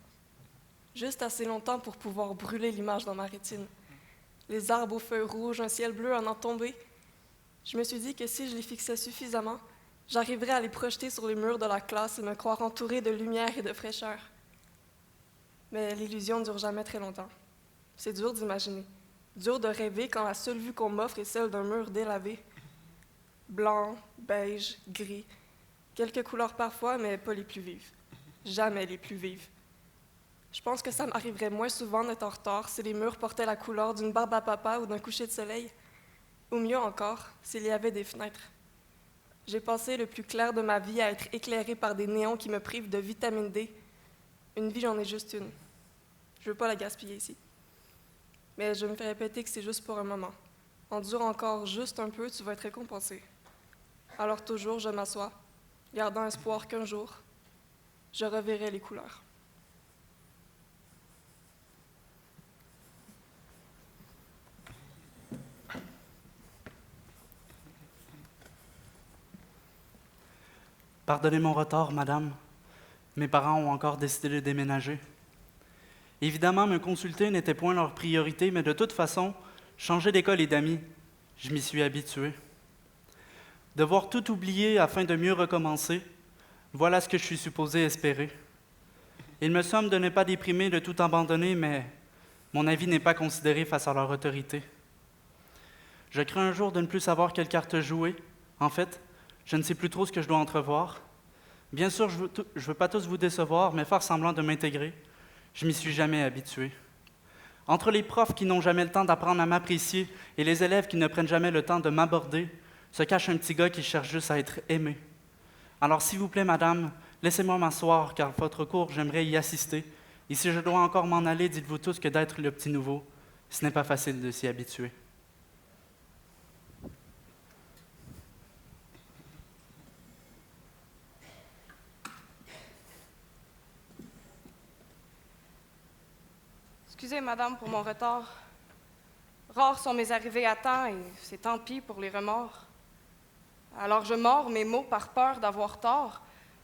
Juste assez longtemps pour pouvoir brûler l'image dans ma rétine. les arbres aux feuilles rouges, un ciel bleu en tombé. Je me suis dit que si je les fixais suffisamment, j'arriverais à les projeter sur les murs de la classe et me croire entourée de lumière et de fraîcheur. Mais l'illusion ne dure jamais très longtemps. C'est dur d'imaginer, dur de rêver quand la seule vue qu'on m'offre est celle d'un mur délavé. Blanc, beige, gris, quelques couleurs parfois, mais pas les plus vives. Jamais les plus vives. Je pense que ça m'arriverait moins souvent d'être en retard si les murs portaient la couleur d'une barbe à papa ou d'un coucher de soleil. Ou mieux encore, s'il y avait des fenêtres. J'ai passé le plus clair de ma vie à être éclairée par des néons qui me privent de vitamine D. Une vie, j'en ai juste une. Je veux pas la gaspiller ici. Mais je me fais répéter que c'est juste pour un moment. Endure encore juste un peu, tu vas être récompensé. Alors toujours, je m'assois, gardant espoir qu'un jour, je reverrai les couleurs. Pardonnez mon retard, madame. Mes parents ont encore décidé de déménager. Évidemment, me consulter n'était point leur priorité, mais de toute façon, changer d'école et d'amis, je m'y suis habitué. Devoir tout oublier afin de mieux recommencer, voilà ce que je suis supposé espérer. Il me semble de ne pas déprimer, de tout abandonner, mais mon avis n'est pas considéré face à leur autorité. Je crains un jour de ne plus savoir quelle carte jouer. En fait, je ne sais plus trop ce que je dois entrevoir. Bien sûr, je veux pas tous vous décevoir, mais faire semblant de m'intégrer, je m'y suis jamais habitué. Entre les profs qui n'ont jamais le temps d'apprendre à m'apprécier et les élèves qui ne prennent jamais le temps de m'aborder, se cache un petit gars qui cherche juste à être aimé. Alors, s'il vous plaît, madame, laissez-moi m'asseoir, car votre cours, j'aimerais y assister. Et si je dois encore m'en aller, dites-vous tous que d'être le petit nouveau, ce n'est pas facile de s'y habituer. Excusez, madame, pour mon retard. Rares sont mes arrivées à temps et c'est tant pis pour les remords. Alors je mords mes mots par peur d'avoir tort.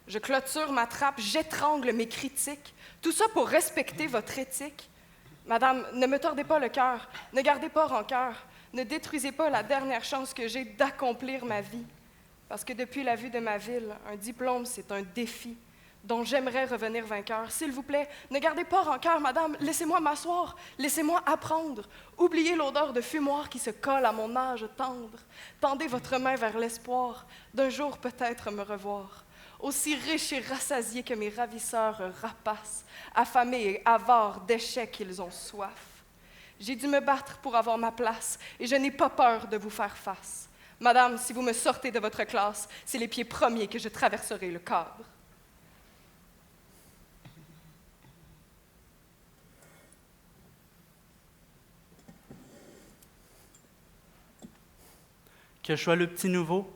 Je clôture ma trappe, j'étrangle mes critiques. Tout ça pour respecter votre éthique. Madame, ne me tordez pas le cœur, ne gardez pas rancœur, ne détruisez pas la dernière chance que j'ai d'accomplir ma vie. Parce que depuis la vue de ma ville, un diplôme, c'est un défi dont j'aimerais revenir vainqueur. S'il vous plaît, ne gardez pas rancœur, madame, laissez-moi m'asseoir, laissez-moi apprendre. Oubliez l'odeur de fumoir qui se colle à mon âge tendre. Tendez votre main vers l'espoir d'un jour peut-être me revoir. Aussi riche et rassasié que mes ravisseurs rapaces, affamés et avares d'échecs, ils ont soif. J'ai dû me battre pour avoir ma place et je n'ai pas peur de vous faire face. Madame, si vous me sortez de votre classe, c'est les pieds premiers que je traverserai le cadre. Que je sois le petit nouveau,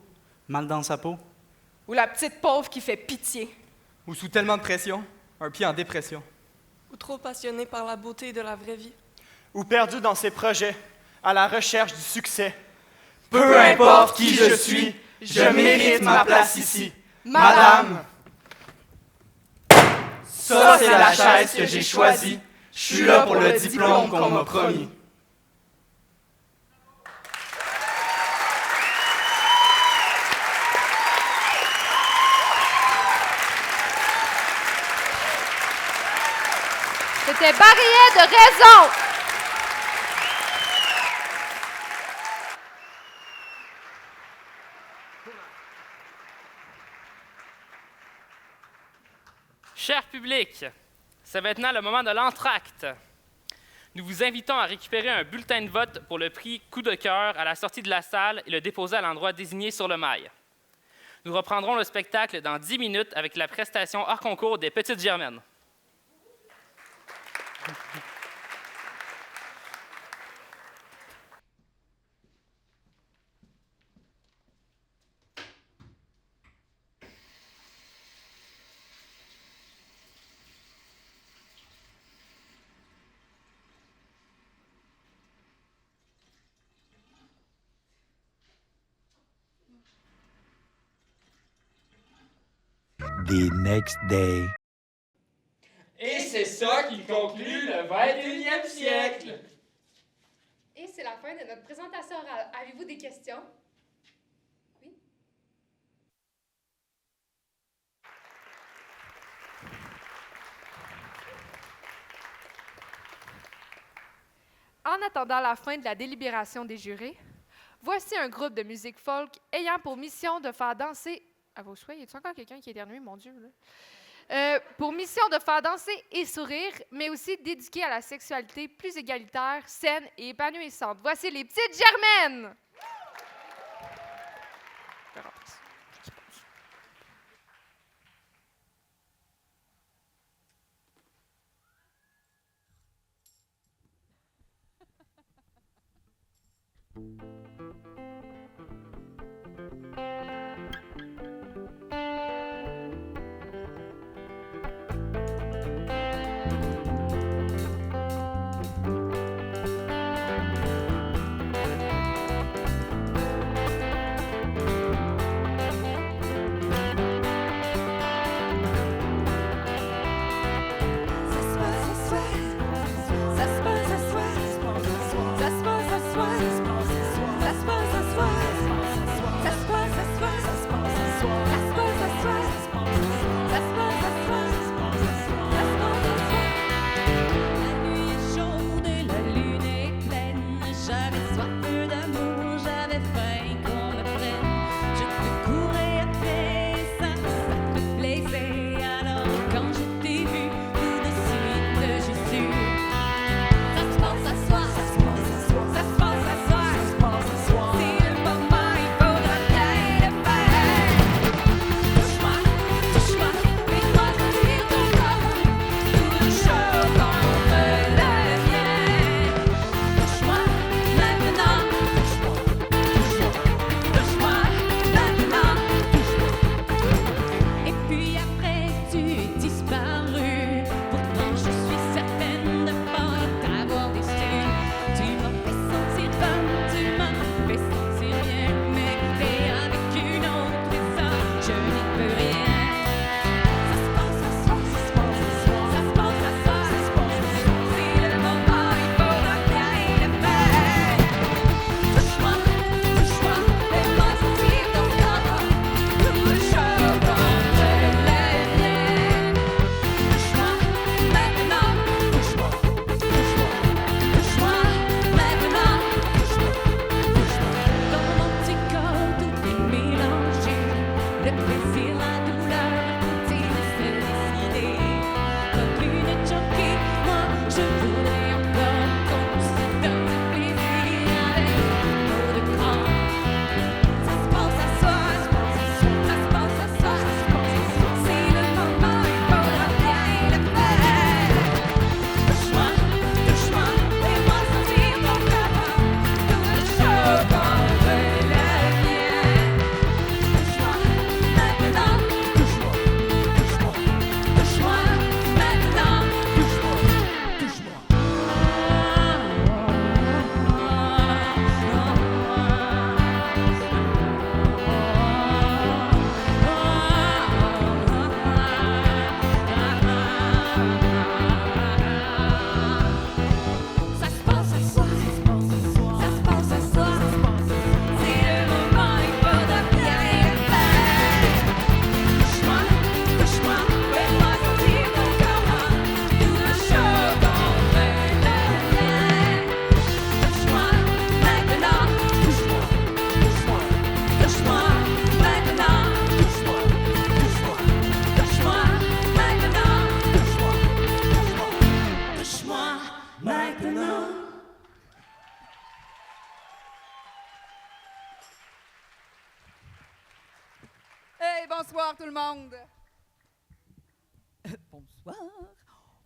mal dans sa peau. Ou la petite pauvre qui fait pitié. Ou sous tellement de pression, un pied en dépression. Ou trop passionné par la beauté de la vraie vie. Ou perdu dans ses projets, à la recherche du succès. Peu importe qui je suis, je mérite ma place ici. Madame, ça c'est la chaise que j'ai choisie. Je suis là pour le diplôme qu'on m'a promis. C'était barillet de raison. Cher public, c'est maintenant le moment de l'entracte. Nous vous invitons à récupérer un bulletin de vote pour le prix Coup de cœur à la sortie de la salle et le déposer à l'endroit désigné sur le mail. Nous reprendrons le spectacle dans 10 minutes avec la prestation hors concours des Petites Germaines. The next day. Et c'est ça qui conclut le 21e siècle. Et c'est la fin de notre présentation orale. Avez-vous des questions? Oui? En attendant la fin de la délibération des jurés, voici un groupe de musique folk ayant pour mission de faire danser... À vos souhaits, y a-t-il encore quelqu'un qui éternue, mon Dieu, là? Pour mission de faire danser et sourire, mais aussi d'éduquer à la sexualité plus égalitaire, saine et épanouissante. Voici les petites Germaines! Bonsoir tout le monde. Bonsoir.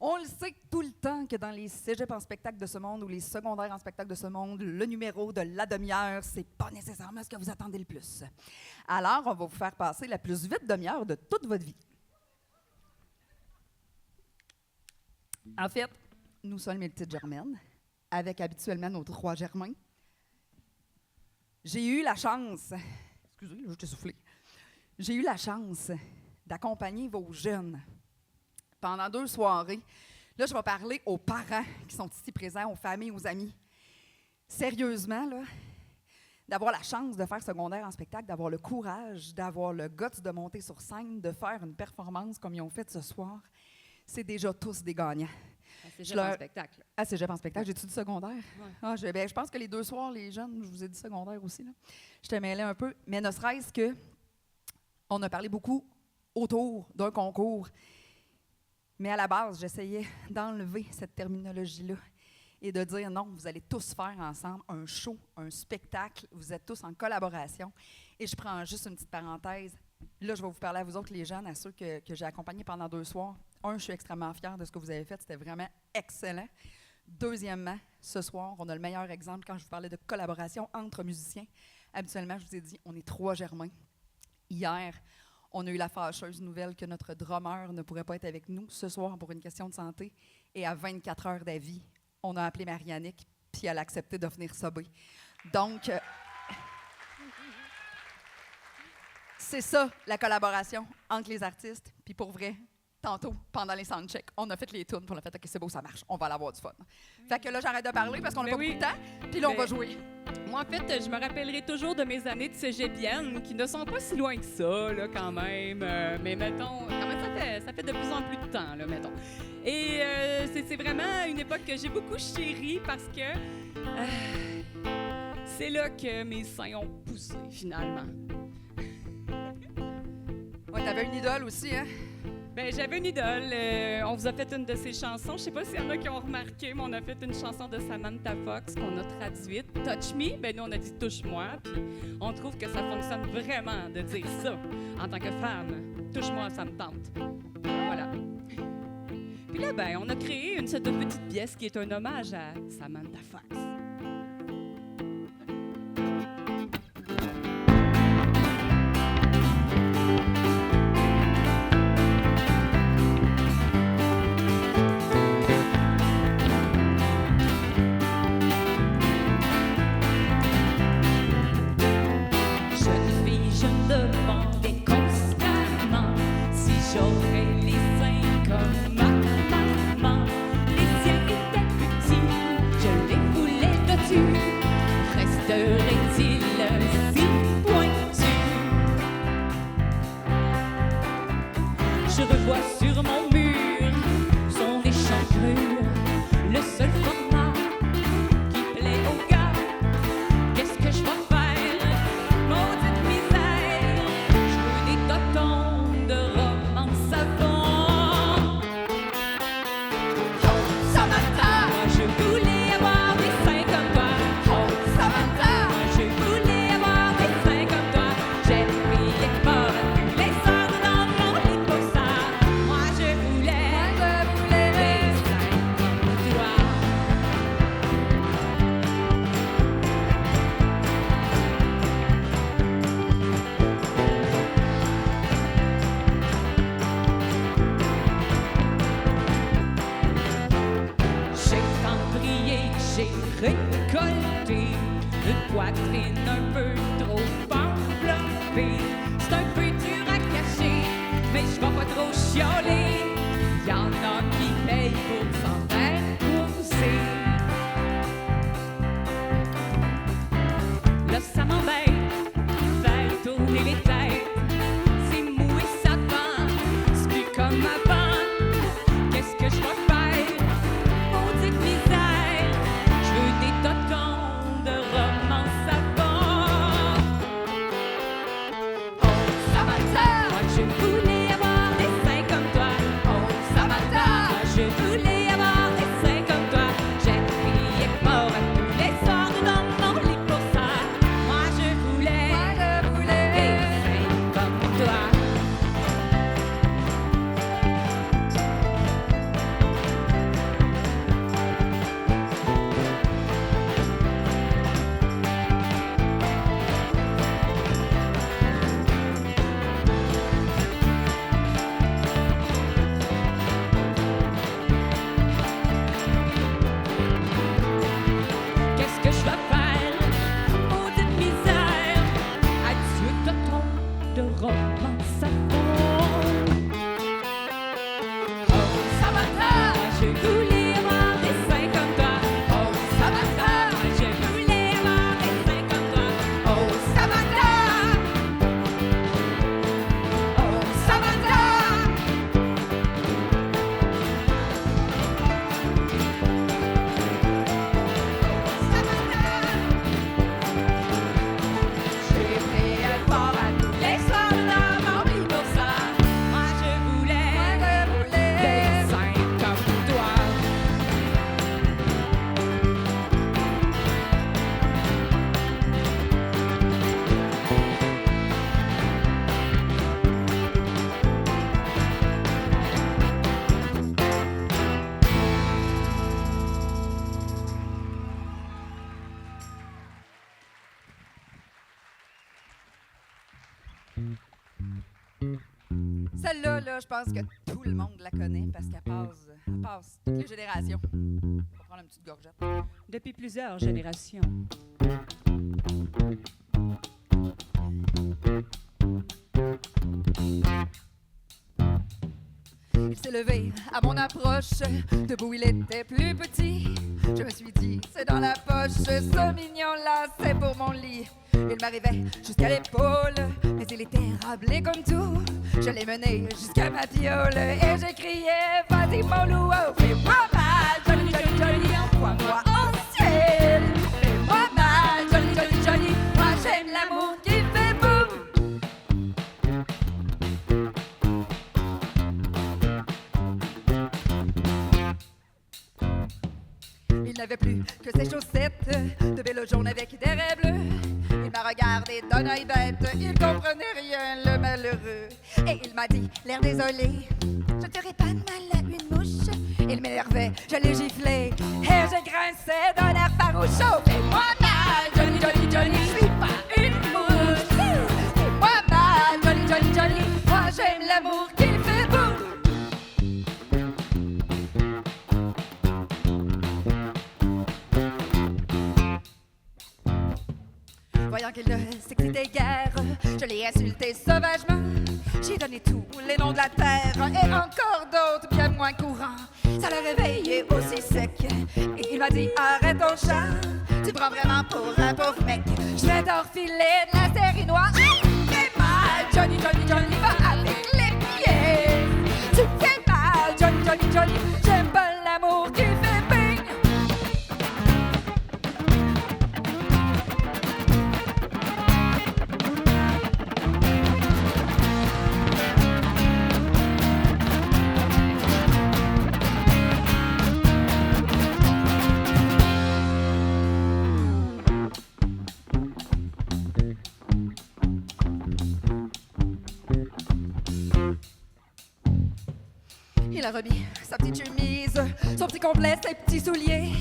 On le sait tout le temps que dans les cégeps en spectacle de ce monde ou les secondaires en spectacle de ce monde, le numéro de la demi-heure, c'est pas nécessairement ce que vous attendez le plus. Alors, on va vous faire passer la plus vite demi-heure de toute votre vie. En fait, nous sommes les petites Germaines, avec habituellement nos 3 Germains. J'ai eu la chance, excusez, je t'ai soufflé. J'ai eu la chance d'accompagner vos jeunes pendant 2 soirées. Là, je vais parler aux parents qui sont ici présents, aux familles, aux amis. sérieusement, là, d'avoir la chance de faire secondaire en spectacle, d'avoir le courage, d'avoir le guts de monter sur scène, de faire une performance comme ils ont fait ce soir, c'est déjà tous des gagnants. Cégep en spectacle. À Cégep en spectacle. J'ai-tu dit secondaire? Ouais. Ah, je pense que les 2 soirs, les jeunes, je vous ai dit secondaire aussi. Là. Je te mêlais un peu. Mais ne serait-ce que, on a parlé beaucoup autour d'un concours. Mais à la base, j'essayais d'enlever cette terminologie-là et de dire non, vous allez tous faire ensemble un show, un spectacle. Vous êtes tous en collaboration. Et je prends juste une petite parenthèse. Là, je vais vous parler à vous autres, les jeunes, à ceux que j'ai accompagnés pendant 2 soirs. Je suis extrêmement fière de ce que vous avez fait. C'était vraiment excellent. Deuxièmement, ce soir, on a le meilleur exemple quand je vous parlais de collaboration entre musiciens. Habituellement, je vous ai dit, on est 3 Germains. Hier, on a eu la fâcheuse nouvelle que notre drummer ne pourrait pas être avec nous ce soir pour une question de santé. Et à 24 heures d'avis, on a appelé Mariannick, puis elle a accepté de venir sober. Donc, c'est ça, la collaboration entre les artistes. Puis pour vrai, tantôt, pendant les soundchecks, on a fait les tunes, puis on a fait « OK, c'est beau, ça marche, on va l'avoir du fun ». Fait que là, j'arrête de parler parce qu'on n'a pas beaucoup de temps, puis là, on va jouer. Moi, en fait, je me rappellerai toujours de mes années de cégepienne, qui ne sont pas si loin que ça, là, quand même. Mais mettons, quand même, ça fait de plus en plus de temps, là, mettons. Et c'est vraiment une époque que j'ai beaucoup chérie parce que c'est là que mes seins ont poussé, finalement. Ouais, t'avais une idole aussi, hein? Ben, j'avais une idole. On vous a fait une de ses chansons. Je sais pas s'il y en a qui ont remarqué, mais on a fait une chanson de Samantha Fox qu'on a traduite. Touch Me. Ben, nous, on a dit touche-moi. Puis on trouve que ça fonctionne vraiment de dire ça en tant que femme. Touche-moi, ça me tente. Voilà. Puis là, ben, on a créé cette petite pièce qui est un hommage à Samantha Fox. Celle-là, là, je pense que tout le monde la connaît parce qu'elle passe toutes les générations. On va prendre une petite gorgette. Depuis plusieurs générations. Il s'est levé à mon approche, debout il était plus petit. Je me suis dit, c'est dans la poche, ce mignon-là, c'est pour mon lit. Il m'arrivait jusqu'à l'épaule, mais il était rablé comme tout. Je l'ai mené jusqu'à ma piole et j'ai crié, vas-y mon loup, oh, fais-moi mal, joli, joli, joli, envoie-moi en ciel. Fais-moi mal, joli, joli, joli, moi j'aime l'amour qui fait boum. Il n'avait plus que ses chaussettes de vélo jaune avec des raies bleues. Il m'a regardé d'un œil bête, il comprenait rien, le malheureux. Et il m'a dit, l'air désolé, je te ferai pas de mal à une mouche. Il m'énervait, je l'ai giflé, et je grinçais d'un air farouche. Oh, fais-moi mal, joli, joli, joli, je suis pas une mouche. Fais-moi mal, joli, joli, joli, moi j'aime l'amour qui fait boum. Voyant qu'il ne s'excitait guère, je l'ai insulté sauvagement. J'ai donné tous les noms de la terre et encore d'autres bien moins courants. Ça l'a réveillé aussi sec et il m'a dit arrête ton chant. Tu prends vraiment pour un pauvre mec. Je vais t'en refiler de la série noire. Fais mal, Johnny, Johnny, Johnny, va avec les pieds. Tu fais mal, Johnny, Johnny, Johnny. J'aime pas l'amour qui fait bing. Il a remis sa petite chemise, son petit complet, ses petits souliers.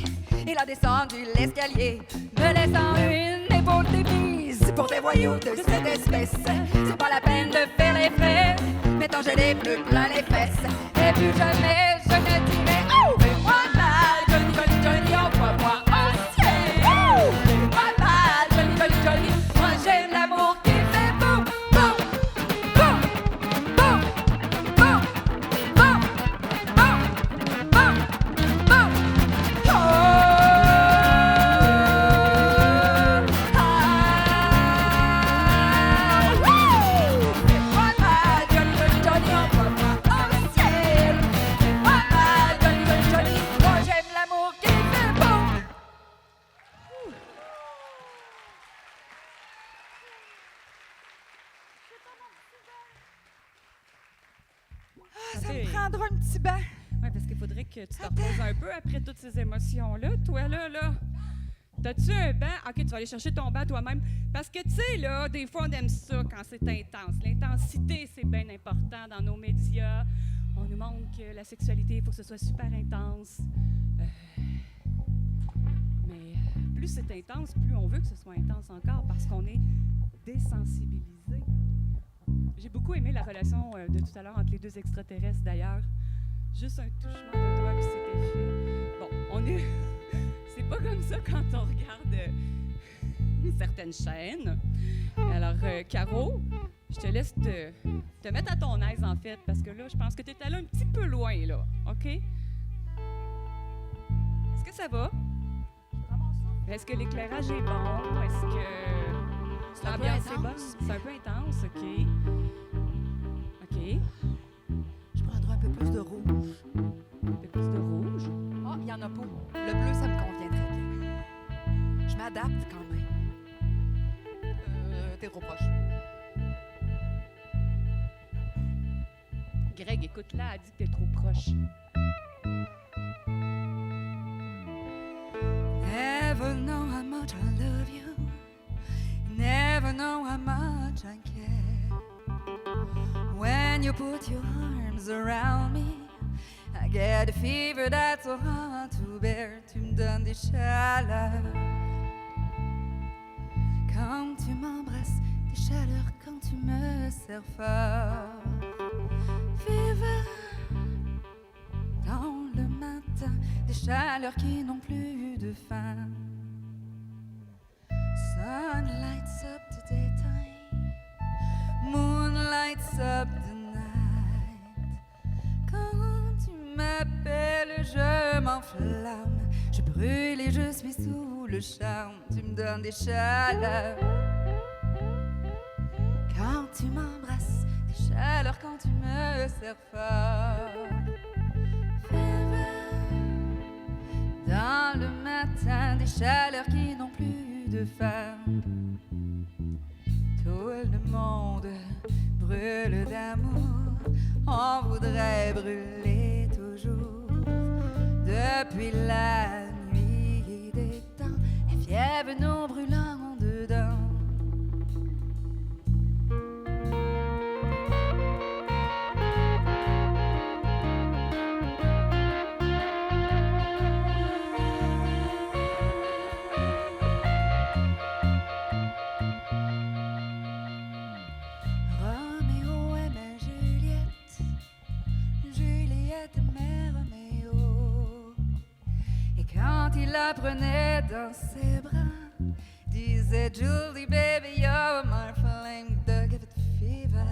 Il a descendu l'escalier, me laissant une épaule démise. Pour des voyous de cette espèce, c'est pas la peine de faire les frais. Maintenant je l'ai plus plein les fesses, et plus jamais je ne dirai oh, fais-moi mal, Johnny, Johnny, Johnny, envoie-moi en ciel. Oh, fais-moi mal, Johnny, Johnny, Johnny, moi j'aime l'amour qui fait boum, boum, boum, boum, boum, boum. Ça me prendra un petit bain. Oui, parce qu'il faudrait que tu te reposes un peu après toutes ces émotions-là. Toi, là. T'as-tu un banc? OK, tu vas aller chercher ton banc toi-même. Parce que, tu sais, là, des fois, on aime ça quand c'est intense. L'intensité, c'est bien important dans nos médias. On nous montre que la sexualité, il faut que ce soit super intense. Mais plus c'est intense, plus on veut que ce soit intense encore parce qu'on est désensibilisé. J'ai beaucoup aimé la relation de tout à l'heure entre les deux extraterrestres, d'ailleurs. Juste un touchement de doigt, puis c'était fait. Bon, on est... C'est pas comme ça quand on regarde certaines chaînes. Alors, Caro, je te laisse te mettre à ton aise, en fait, parce que là, je pense que tu es allé un petit peu loin, là. OK? Est-ce que ça va? Est-ce que l'éclairage est bon? Est-ce que l'ambiance est bonne? C'est un peu intense, OK. OK. Je prendrai un peu plus de rouge. Un peu plus de rouge? Oh, il y en a pas. Le bleu, ça me convient très bien. Je m'adapte quand même. T'es trop proche. Greg, écoute là, elle dit que t'es trop proche. Never know how much I love you. Never know how much I care. When you put your arms around me, I get a fever that's so hard to bear. Tu me donnes des chaleurs. Quand tu m'embrasses, des chaleurs quand tu me serres fort. Fever dans le matin, des chaleurs qui n'ont plus de fin. Sun lights up the daytime, moon lights up the night. Quand tu m'appelles, je m'enflamme, je brûle et je suis sous le charme. Tu me donnes des chaleurs quand tu m'embrasses, des chaleurs quand tu me serres fort. Dans le matin, des chaleurs qui n'ont plus de fin. Tout le monde brûle d'amour, on voudrait brûler toujours. Depuis la nuit des temps, la fièvre nous brûlant en dedans. Roméo aimait Juliette, Juliette aimait Roméo. Et quand il la prenait dans ses bras, disait Julie baby you're my flame, the give it fever.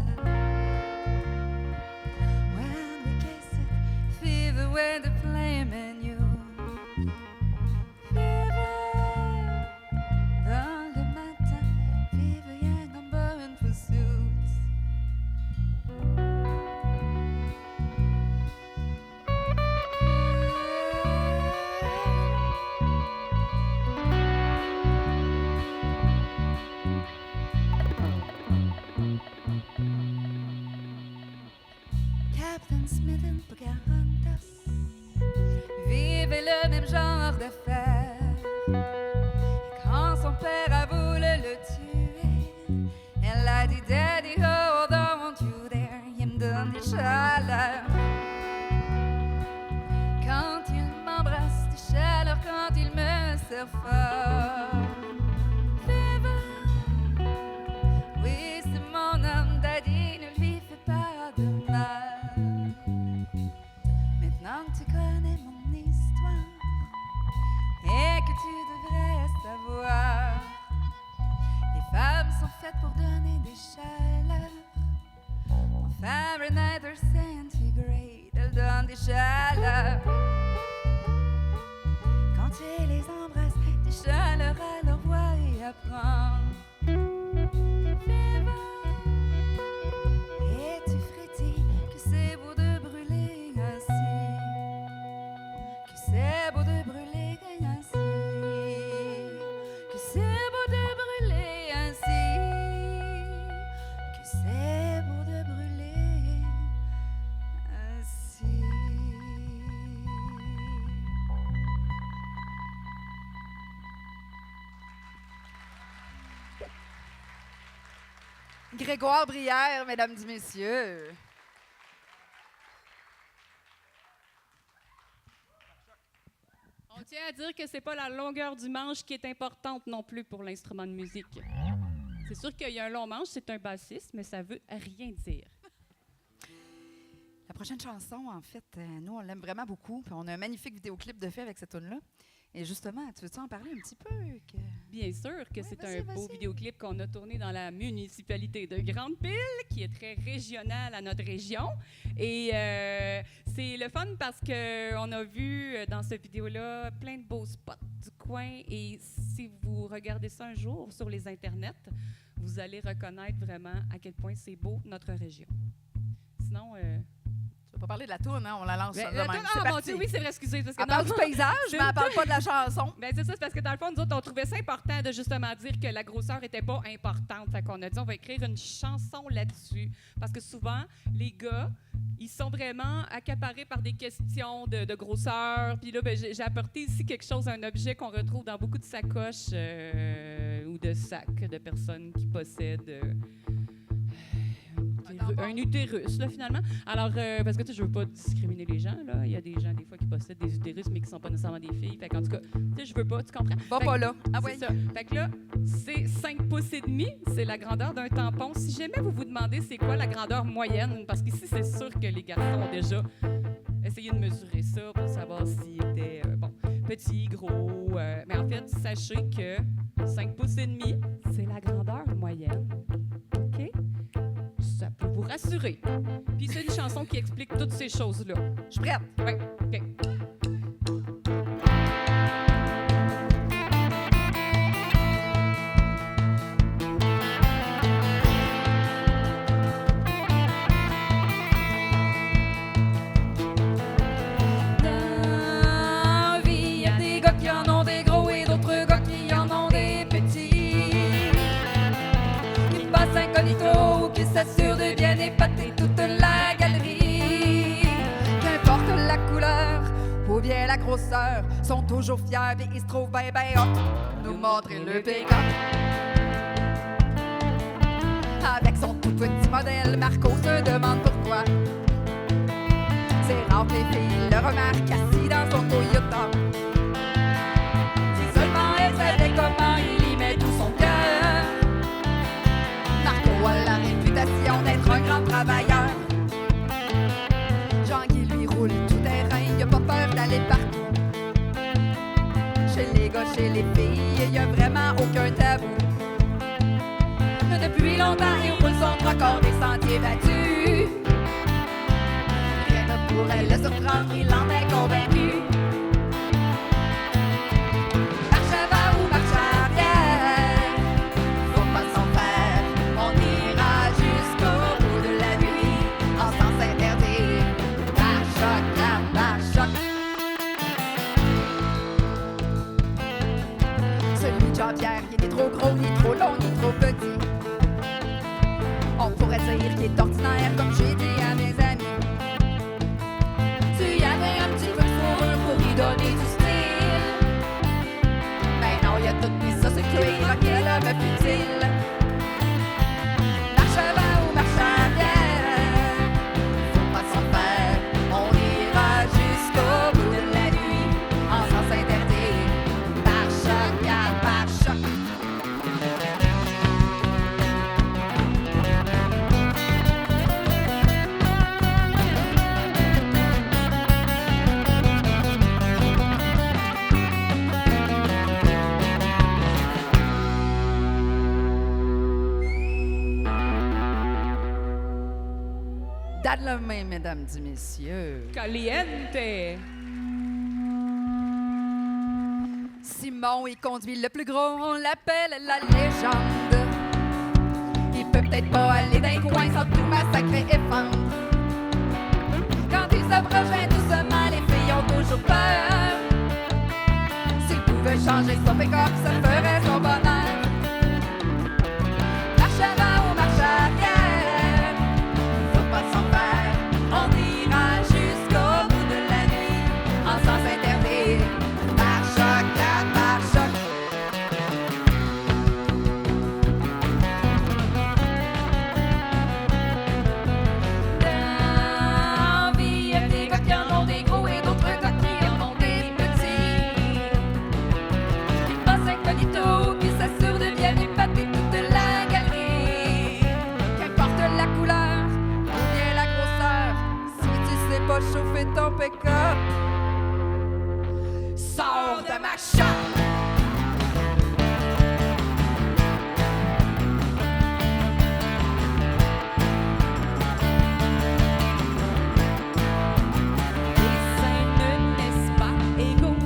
When we kiss it, fever when the flame in you. Fever dans le matin, fever young and burning for suits. Captain Smith and Pocahontas vivaient le même genre d'affaires. Et quand son père a voulu le tuer, elle a dit Daddy, oh, don't you dare. Il me donne des chaleurs quand il m'embrasse, des chaleurs quand il me serre fort. Fever, oui, c'est mon homme, Daddy, ne lui fais pas de mal. Maintenant que tu connais mon histoire et que tu devrais savoir, les femmes sont faites pour donner des chaleurs. En Fahrenheit or centigrade, elles donnent des chaleurs. Quand tu les embrasses, des chaleurs à leur voix et apprendre. Et tu frétilles que c'est beau de brûler ainsi, que c'est beau de brûler ainsi, que c'est beau de brûler ainsi, que c'est beau de brûler ainsi. Grégoire Brière, mesdames et messieurs. On tient à dire que c'est pas la longueur du manche qui est importante non plus pour l'instrument de musique. C'est sûr qu'il y a un long manche, c'est un bassiste, mais ça veut rien dire. La prochaine chanson, en fait, nous, on l'aime vraiment beaucoup. Puis on a un magnifique vidéoclip de fait avec cette tune-là. Et justement, tu veux-tu en parler un petit peu? Bien sûr que c'est un beau vidéoclip qu'on a tourné dans la municipalité de Grande-Pile, qui est très régionale à notre région. Et c'est le fun parce qu'on a vu dans cette vidéo-là plein de beaux spots du coin. Et si vous regardez ça un jour sur les internets, vous allez reconnaître vraiment à quel point c'est beau notre région. Sinon... Tu vas pas parler de la toune, hein? On la lance Ben, de même. C'est mon parti. Dieu, oui, c'est vrai, excusez. Parce que Elle parle du paysage, mais elle parle pas de la chanson. Ben, c'est ça, c'est parce que dans le fond, nous autres, on trouvait ça important de justement dire que la grosseur était pas importante. Fait qu'on a dit, on va écrire une chanson là-dessus. Parce que souvent, les gars, ils sont vraiment accaparés par des questions de grosseur. Puis là, ben, j'ai apporté ici quelque chose, un objet qu'on retrouve dans beaucoup de sacoches ou de sacs de personnes qui possèdent... un utérus, là, finalement. Alors, parce que, tu sais, je veux pas discriminer les gens, là. Il y a des gens, des fois, qui possèdent des utérus, mais qui sont pas nécessairement des filles. Fait qu'en tout cas, tu sais, je veux pas, tu comprends? Va pas là. Ah ouais. C'est ça. Fait que là, c'est 5 pouces et demi, c'est la grandeur d'un tampon. Si jamais vous vous demandez c'est quoi la grandeur moyenne, parce qu'ici, c'est sûr que les garçons ont déjà essayé de mesurer ça pour savoir s'ils étaient, bon, petits, gros. Mais en fait, sachez que 5 pouces et demi, c'est la grandeur moyenne. OK? Ça peut vous rassurer. Puis c'est une chanson qui explique toutes ces choses-là. Je suis prête. Oui, OK. Qui s'assure de bien épater toute la galerie. Qu'importe la couleur ou bien la grosseur, sont toujours fiers et ils se trouvent ben hot. Nous montrer le pick-up. Avec son tout petit modèle, Marco se demande pourquoi. C'est rare que les filles le remarquent assis dans son Toyota. Si seulement elle savait comment il y met tout son cœur. Marco a la réputation d'être un grand travailleur. Jean-Guy lui roule tout terrain, il a pas peur d'aller partout. Chez les gars, chez les filles, il y a vraiment aucun tabou. Depuis longtemps, il roule son trois-quarts des sentiers battus. Rien ne pourrait le surprendre, il en est convaincu. Marche avant ou marche arrière, faut pas s'en faire. On ira jusqu'au bout de la nuit, en sens interdit. Par choc, par choc. Celui de Jean-Pierre, il est trop gros, ni trop long, ni trop petit. On pourrait dire qu'il est ordinaire, comme j'ai dit à mes amis. Tu y avais un petit peu de fourrure pour lui donner du style. Ben non, il a tout mis ça sur cuir, quel homme futile. Marche avant ou marche arrière, faut pas s'en faire. On ira jusqu'au bout de la nuit, en sens interdit. Par choc, par choc. Date la main, mesdames et messieurs. Caliente! Simon, il conduit le plus gros, on l'appelle la légende. Il peut peut-être pas aller d'un coin sans tout massacrer et fendre. Quand il s'approche doucement, les filles ont toujours peur. S'il pouvait changer son pick-up, ça ferait son bonheur. Marche avant ou marche arrière, faut pas s'en faire. On ira jusqu'au bout de la nuit, en sens interdit. Par choc, par choc. Dans vie, il y a des gars qui en ont des gros et d'autres gars qui en ont des petits. Ils passent incognito, qui s'assurent de bien épater toute la galerie. Qu'importe la couleur ou bien la grosseur, si tu sais pas chauffer ton pick-up, sors de ma chambre. Les seins ne naissent pas égaux.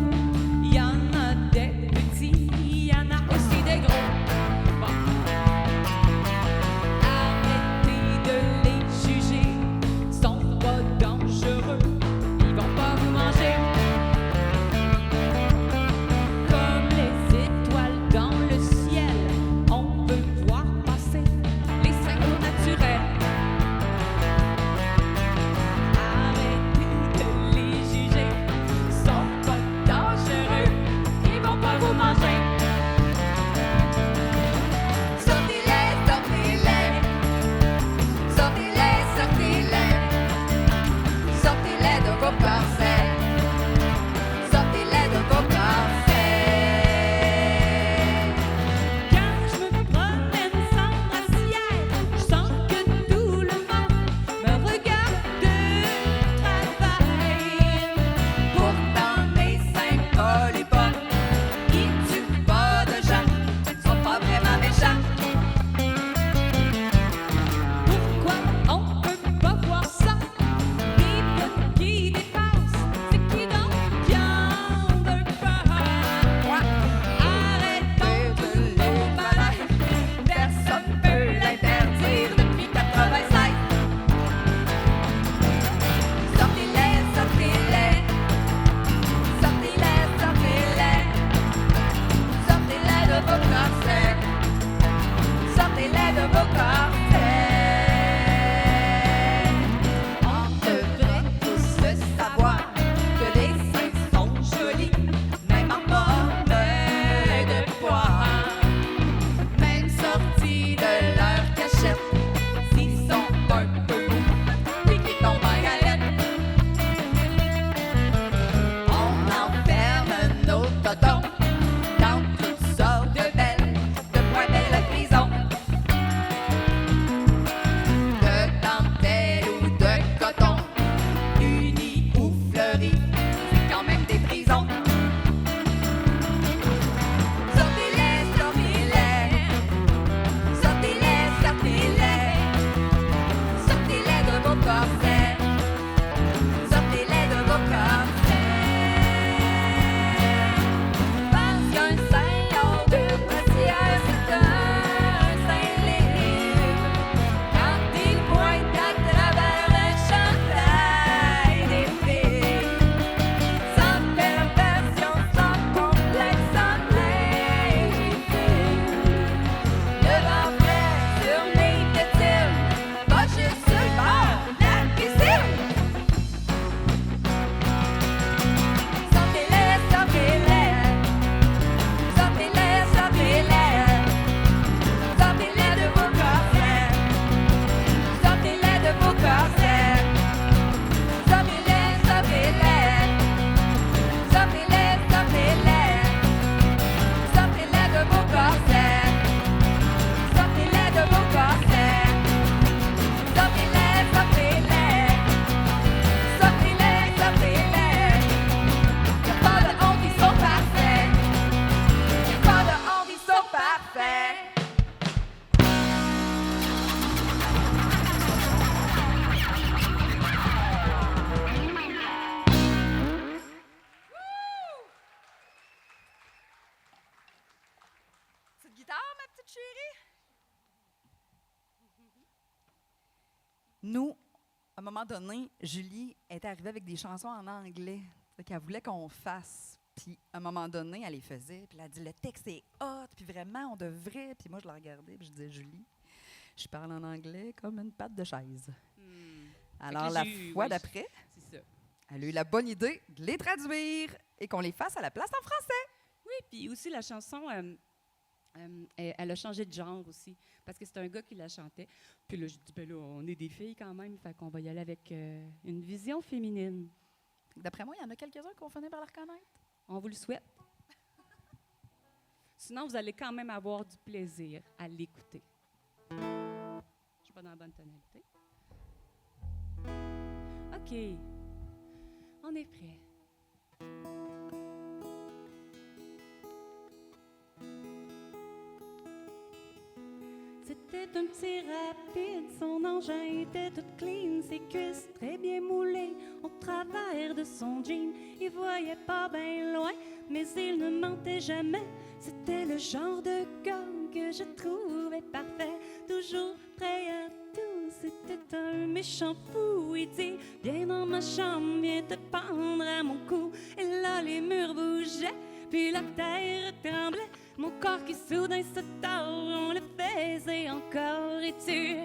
Il y en a des petits, il y en a aussi des gros. Bon. Arrêtez de les juger, ils sont pas dangereux, ils vont pas vous manger. guitare, ma petite chérie? Nous, à un moment donné, Julie est arrivée avec des chansons en anglais qu'elle voulait qu'on fasse. Puis, à un moment donné, elle les faisait. Puis, elle a dit, le texte est hot. Puis, vraiment, on devrait. Puis, moi, je la regardais. Puis, je disais, Julie, je parle en anglais comme une patte de chaise. Alors, la fois d'après, elle a eu la bonne idée de les traduire et qu'on les fasse à la place en français. Oui, puis aussi, la chanson, elle a changé de genre aussi. Parce que c'est un gars qui la chantait. Puis là, je dis, ben là, on est des filles quand même. Fait qu'on va y aller avec une vision féminine. D'après moi, il y en a quelques-uns qu'on finit par la reconnaître. On vous le souhaite. Sinon, vous allez quand même avoir du plaisir à l'écouter. Je ne suis pas dans la bonne tonalité. OK. On est prêt. C'était un petit rapide, son engin était tout clean, ses cuisses très bien moulées au travers de son jean. Il voyait pas bien loin, mais il ne mentait jamais. C'était le genre de gars que je trouvais parfait, toujours prêt à tout. C'était un méchant fou, il dit, viens dans ma chambre, viens te pendre à mon cou. Et là les murs bougeaient, puis la terre tremblait. Mon corps qui soudain se tord, on le faisait encore. Et tu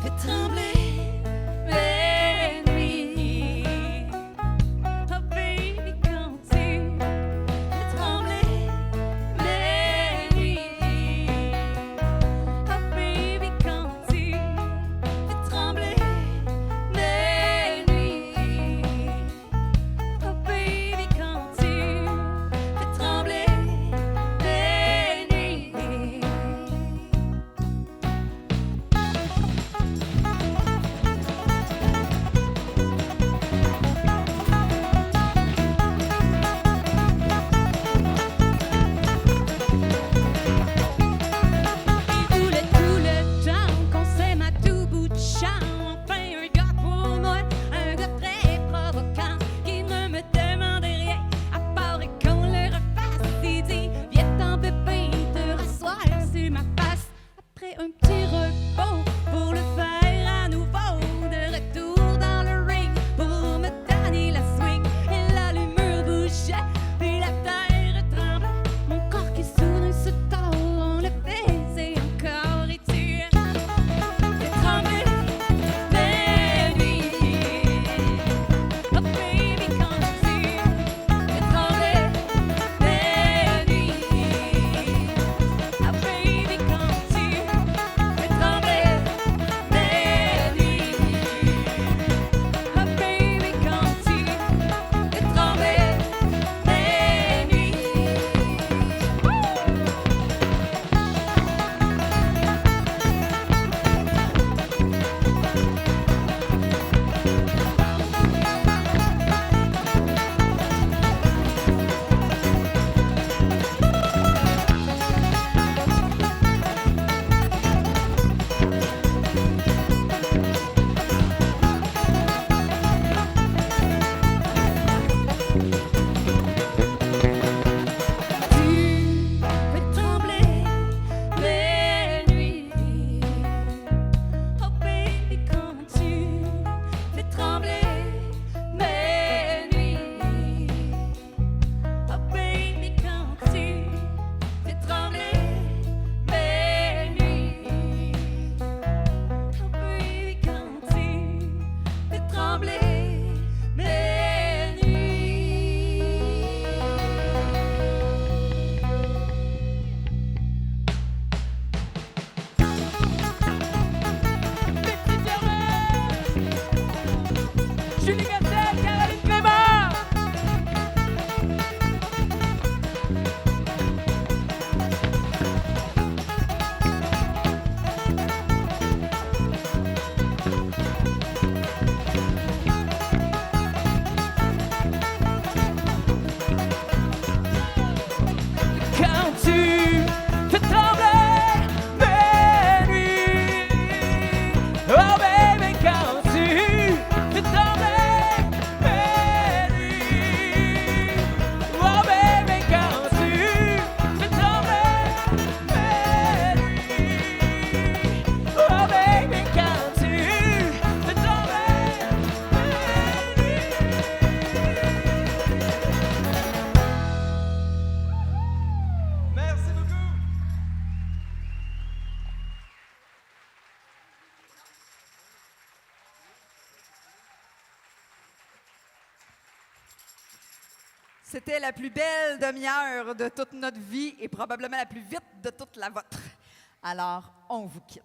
fais trembler mes nuits. Oh baby, quand tu fais trembler mes nuits. Oh baby, quand tu fais trembler mes nuits. Oh baby, quand tu fais trembler. C'était la plus belle demi-heure de toute notre vie et probablement la plus vite de toute la vôtre. Alors, on vous quitte.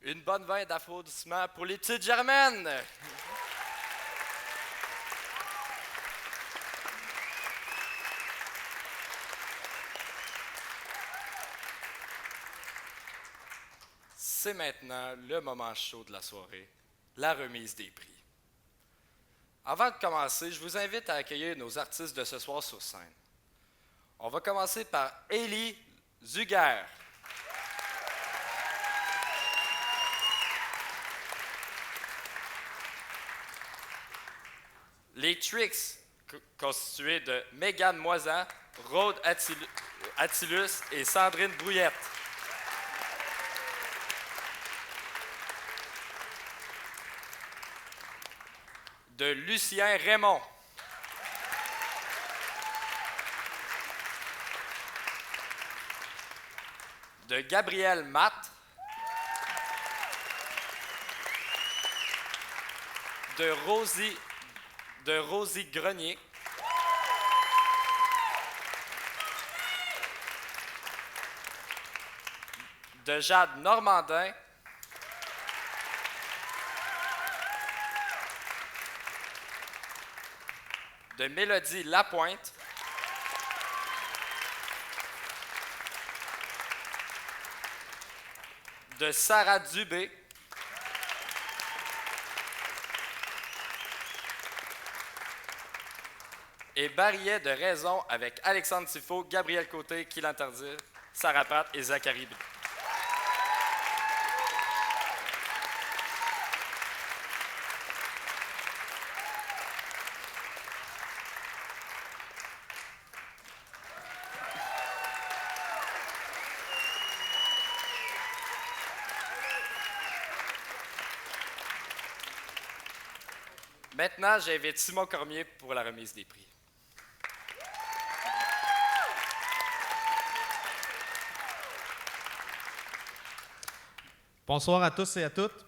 Une bonne vague d'applaudissements pour les petites Germaines. C'est maintenant le moment chaud de la soirée, la remise des prix. Avant de commencer, je vous invite à accueillir nos artistes de ce soir sur scène. On va commencer par Élie Zuger. Les Tricks, constitués de Mégane Moisan, Rhodes Attilus et Sandrine Brouillette. De Lucien Raymond. De Gabriel Matt. De Rosie Grenier. De Jade Normandin. De Mélodie Lapointe. De Sarah Dubé. Et Barillet de Raison avec Alexandre Tifo, Gabriel Côté, Qui l'interdit, Sarah Pratt et Zachary B. Maintenant, j'invite Simon Cormier pour la remise des prix. Bonsoir à tous et à toutes.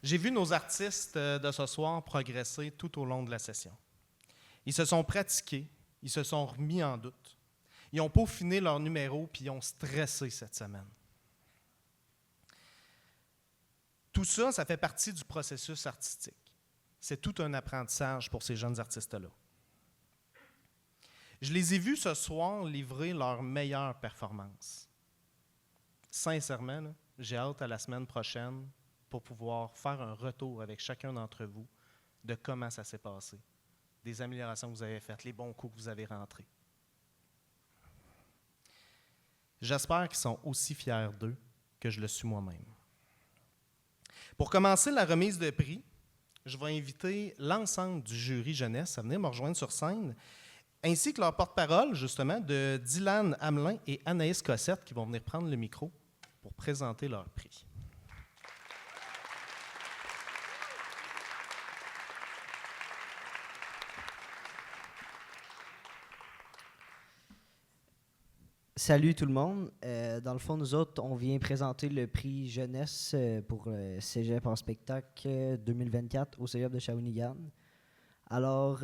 J'ai vu nos artistes de ce soir progresser tout au long de la session. Ils se sont pratiqués, ils se sont remis en doute. Ils ont peaufiné leur numéro puis ils ont stressé cette semaine. Tout ça, ça fait partie du processus artistique. C'est tout un apprentissage pour ces jeunes artistes-là. Je les ai vus ce soir livrer leur meilleure performance. Sincèrement, là, j'ai hâte à la semaine prochaine pour pouvoir faire un retour avec chacun d'entre vous de comment ça s'est passé, des améliorations que vous avez faites, les bons coups que vous avez rentrés. J'espère qu'ils sont aussi fiers d'eux que je le suis moi-même. Pour commencer la remise de prix, je vais inviter l'ensemble du jury jeunesse à venir me rejoindre sur scène, ainsi que leur porte-parole, justement, de Dylan Hamelin et Anaïs Cossette, qui vont venir prendre le micro pour présenter leur prix. Salut tout le monde. Dans le fond, nous autres, on vient présenter le prix jeunesse pour le Cégep en spectacle 2024 au Cégep de Shawinigan. Alors,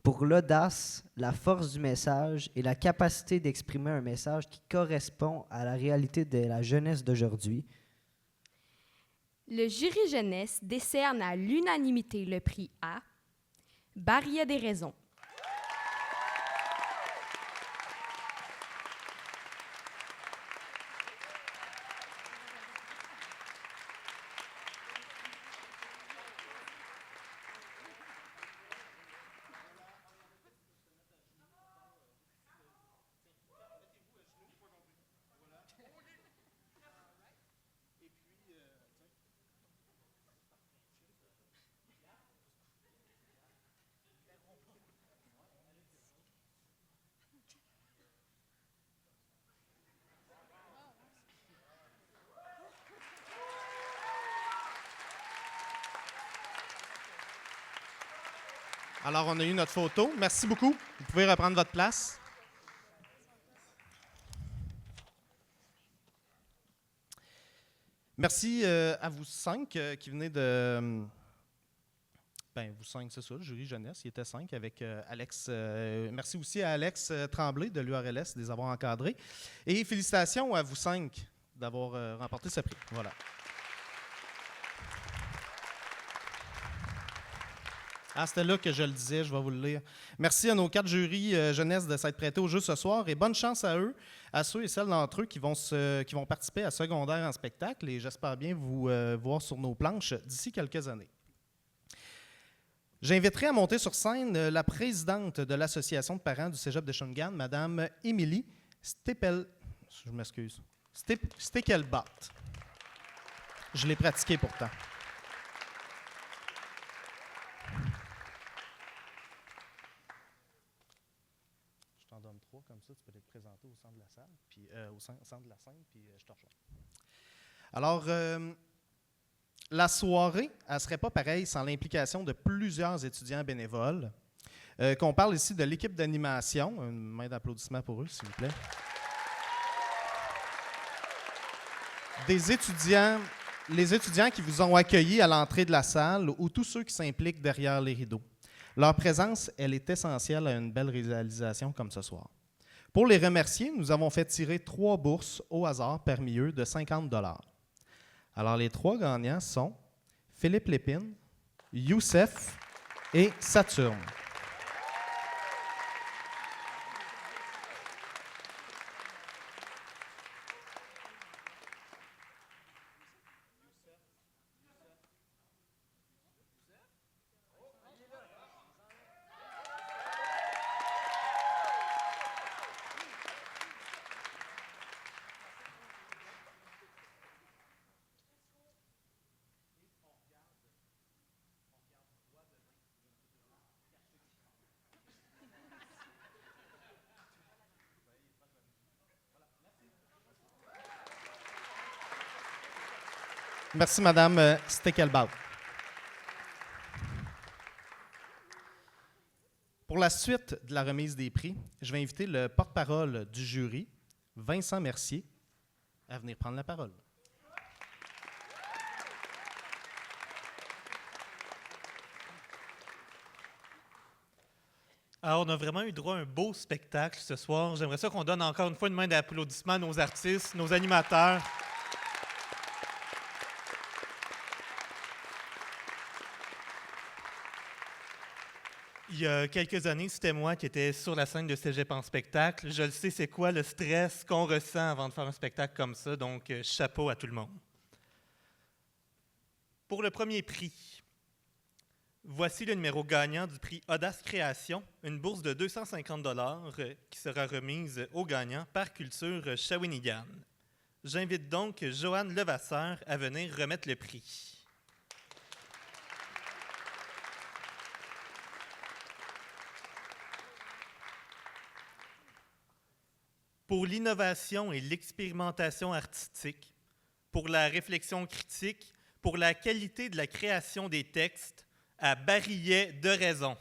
pour l'audace, la force du message et la capacité d'exprimer un message qui correspond à la réalité de la jeunesse d'aujourd'hui, le jury jeunesse décerne à l'unanimité le prix à Barillet des Raisons. Alors, on a eu notre photo. Merci beaucoup. Vous pouvez reprendre votre place. Merci à vous 5 qui venez de... vous 5, c'est ça, le jury jeunesse, il était 5 avec Alex. Merci aussi à Alex Tremblay de l'URLS de les avoir encadrés. Et félicitations à vous 5 d'avoir remporté ce prix. Voilà. Ah, c'était là que je le disais, je vais vous le lire. Merci à nos 4 jurys jeunesse de s'être prêtés au jeu ce soir et bonne chance à eux, à ceux et celles d'entre eux qui vont participer à Secondaire en spectacle et j'espère bien vous voir sur nos planches d'ici quelques années. J'inviterai à monter sur scène la présidente de l'Association de parents du Cégep de Shawinigan, Mme Émilie Stekelbart. Je l'ai pratiqué pourtant. Je t'en donne 3, comme ça, tu peux les présenter au centre de la salle, puis au centre de la scène, puis je te rejoins. Alors, la soirée, elle ne serait pas pareille sans l'implication de plusieurs étudiants bénévoles. Qu'on parle ici de l'équipe d'animation. Une main d'applaudissement pour eux, s'il vous plaît. Les étudiants qui vous ont accueillis à l'entrée de la salle ou tous ceux qui s'impliquent derrière les rideaux. Leur présence, elle est essentielle à une belle réalisation comme ce soir. Pour les remercier, nous avons fait tirer 3 bourses au hasard parmi eux de 50 $. Alors, les 3 gagnants sont Philippe Lépine, Youssef et Saturne. Merci, Mme Stekelbart. Pour la suite de la remise des prix, je vais inviter le porte-parole du jury, Vincent Mercier, à venir prendre la parole. Alors, on a vraiment eu droit à un beau spectacle ce soir. J'aimerais ça qu'on donne encore une fois une main d'applaudissement à nos artistes, nos animateurs. Il y a quelques années, c'était moi qui étais sur la scène de Cégep en spectacle. Je le sais, c'est quoi le stress qu'on ressent avant de faire un spectacle comme ça, donc chapeau à tout le monde. Pour le premier prix, voici le numéro gagnant du prix Audace Création, une bourse de 250 $ qui sera remise aux gagnants par Culture Shawinigan. J'invite donc Joanne Levasseur à venir remettre le prix. Pour l'innovation et l'expérimentation artistique, pour la réflexion critique, pour la qualité de la création des textes, à Barillet de Raison.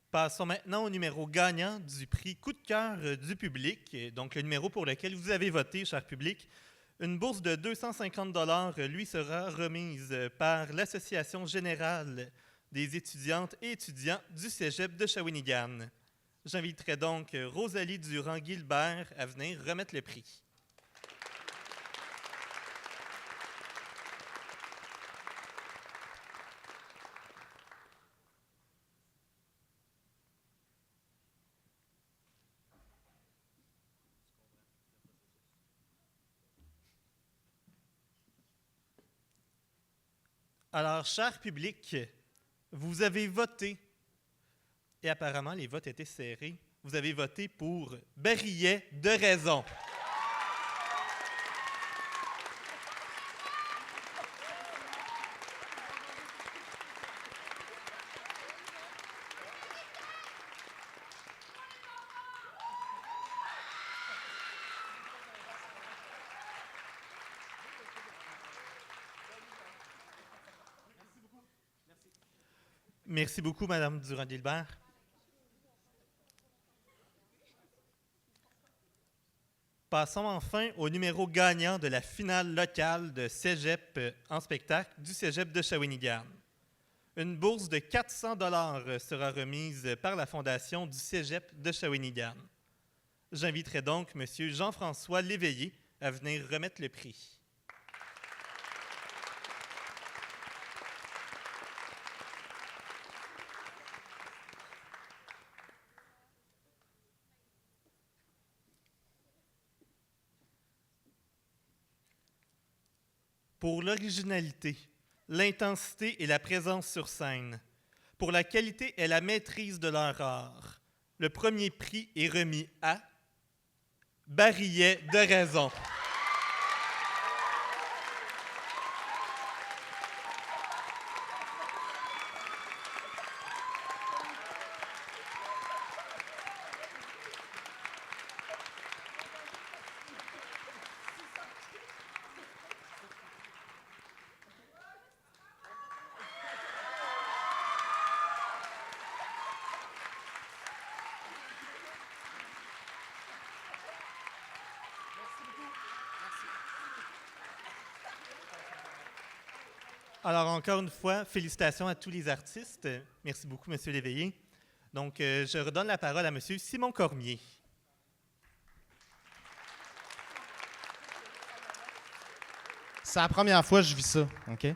Passons maintenant au numéro gagnant du prix Coup de cœur du public, donc le numéro pour lequel vous avez voté, cher public. Une bourse de 250 $ lui sera remise par l'Association générale des étudiantes et étudiants du Cégep de Shawinigan. J'inviterai donc Rosalie Durand-Guilbert à venir remettre le prix. Alors, cher public, vous avez voté, et apparemment les votes étaient serrés, vous avez voté pour Barillet de Raison. Merci beaucoup, Madame Durand-Gilbert. Passons enfin au numéro gagnant de la finale locale de Cégep en spectacle du Cégep de Shawinigan. Une bourse de 400 $ sera remise par la Fondation du Cégep de Shawinigan. J'inviterai donc M. Jean-François Léveillé à venir remettre le prix. Pour l'originalité, l'intensité et la présence sur scène, pour la qualité et la maîtrise de leur art, le premier prix est remis à Barillet de Raison. Alors, encore une fois, félicitations à tous les artistes. Merci beaucoup, M. Léveillé. Donc, je redonne la parole à M. Simon Cormier. C'est la première fois que je vis ça, OK?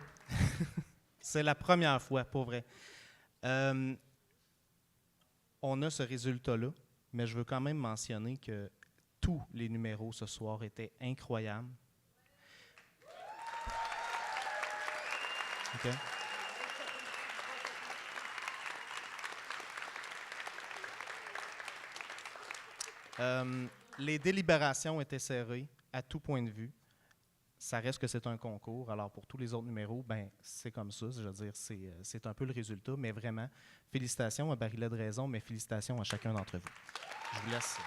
C'est la première fois, pour vrai. On a ce résultat-là, mais je veux quand même mentionner que tous les numéros ce soir étaient incroyables. OK. Les délibérations étaient serrées à tout point de vue. Ça reste que c'est un concours. Alors, pour tous les autres numéros, ben c'est comme ça. Je veux dire, c'est un peu le résultat. Mais vraiment, félicitations à Barillet de Raison, mais félicitations à chacun d'entre vous. Je vous laisse.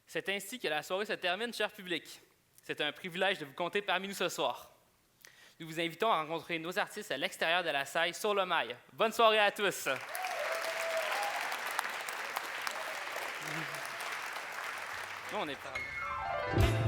C'est ainsi que la soirée se termine, cher public. C'est un privilège de vous compter parmi nous ce soir. Nous vous invitons à rencontrer nos artistes à l'extérieur de la salle sur le mail. Bonne soirée à tous! Nous, on est prêts.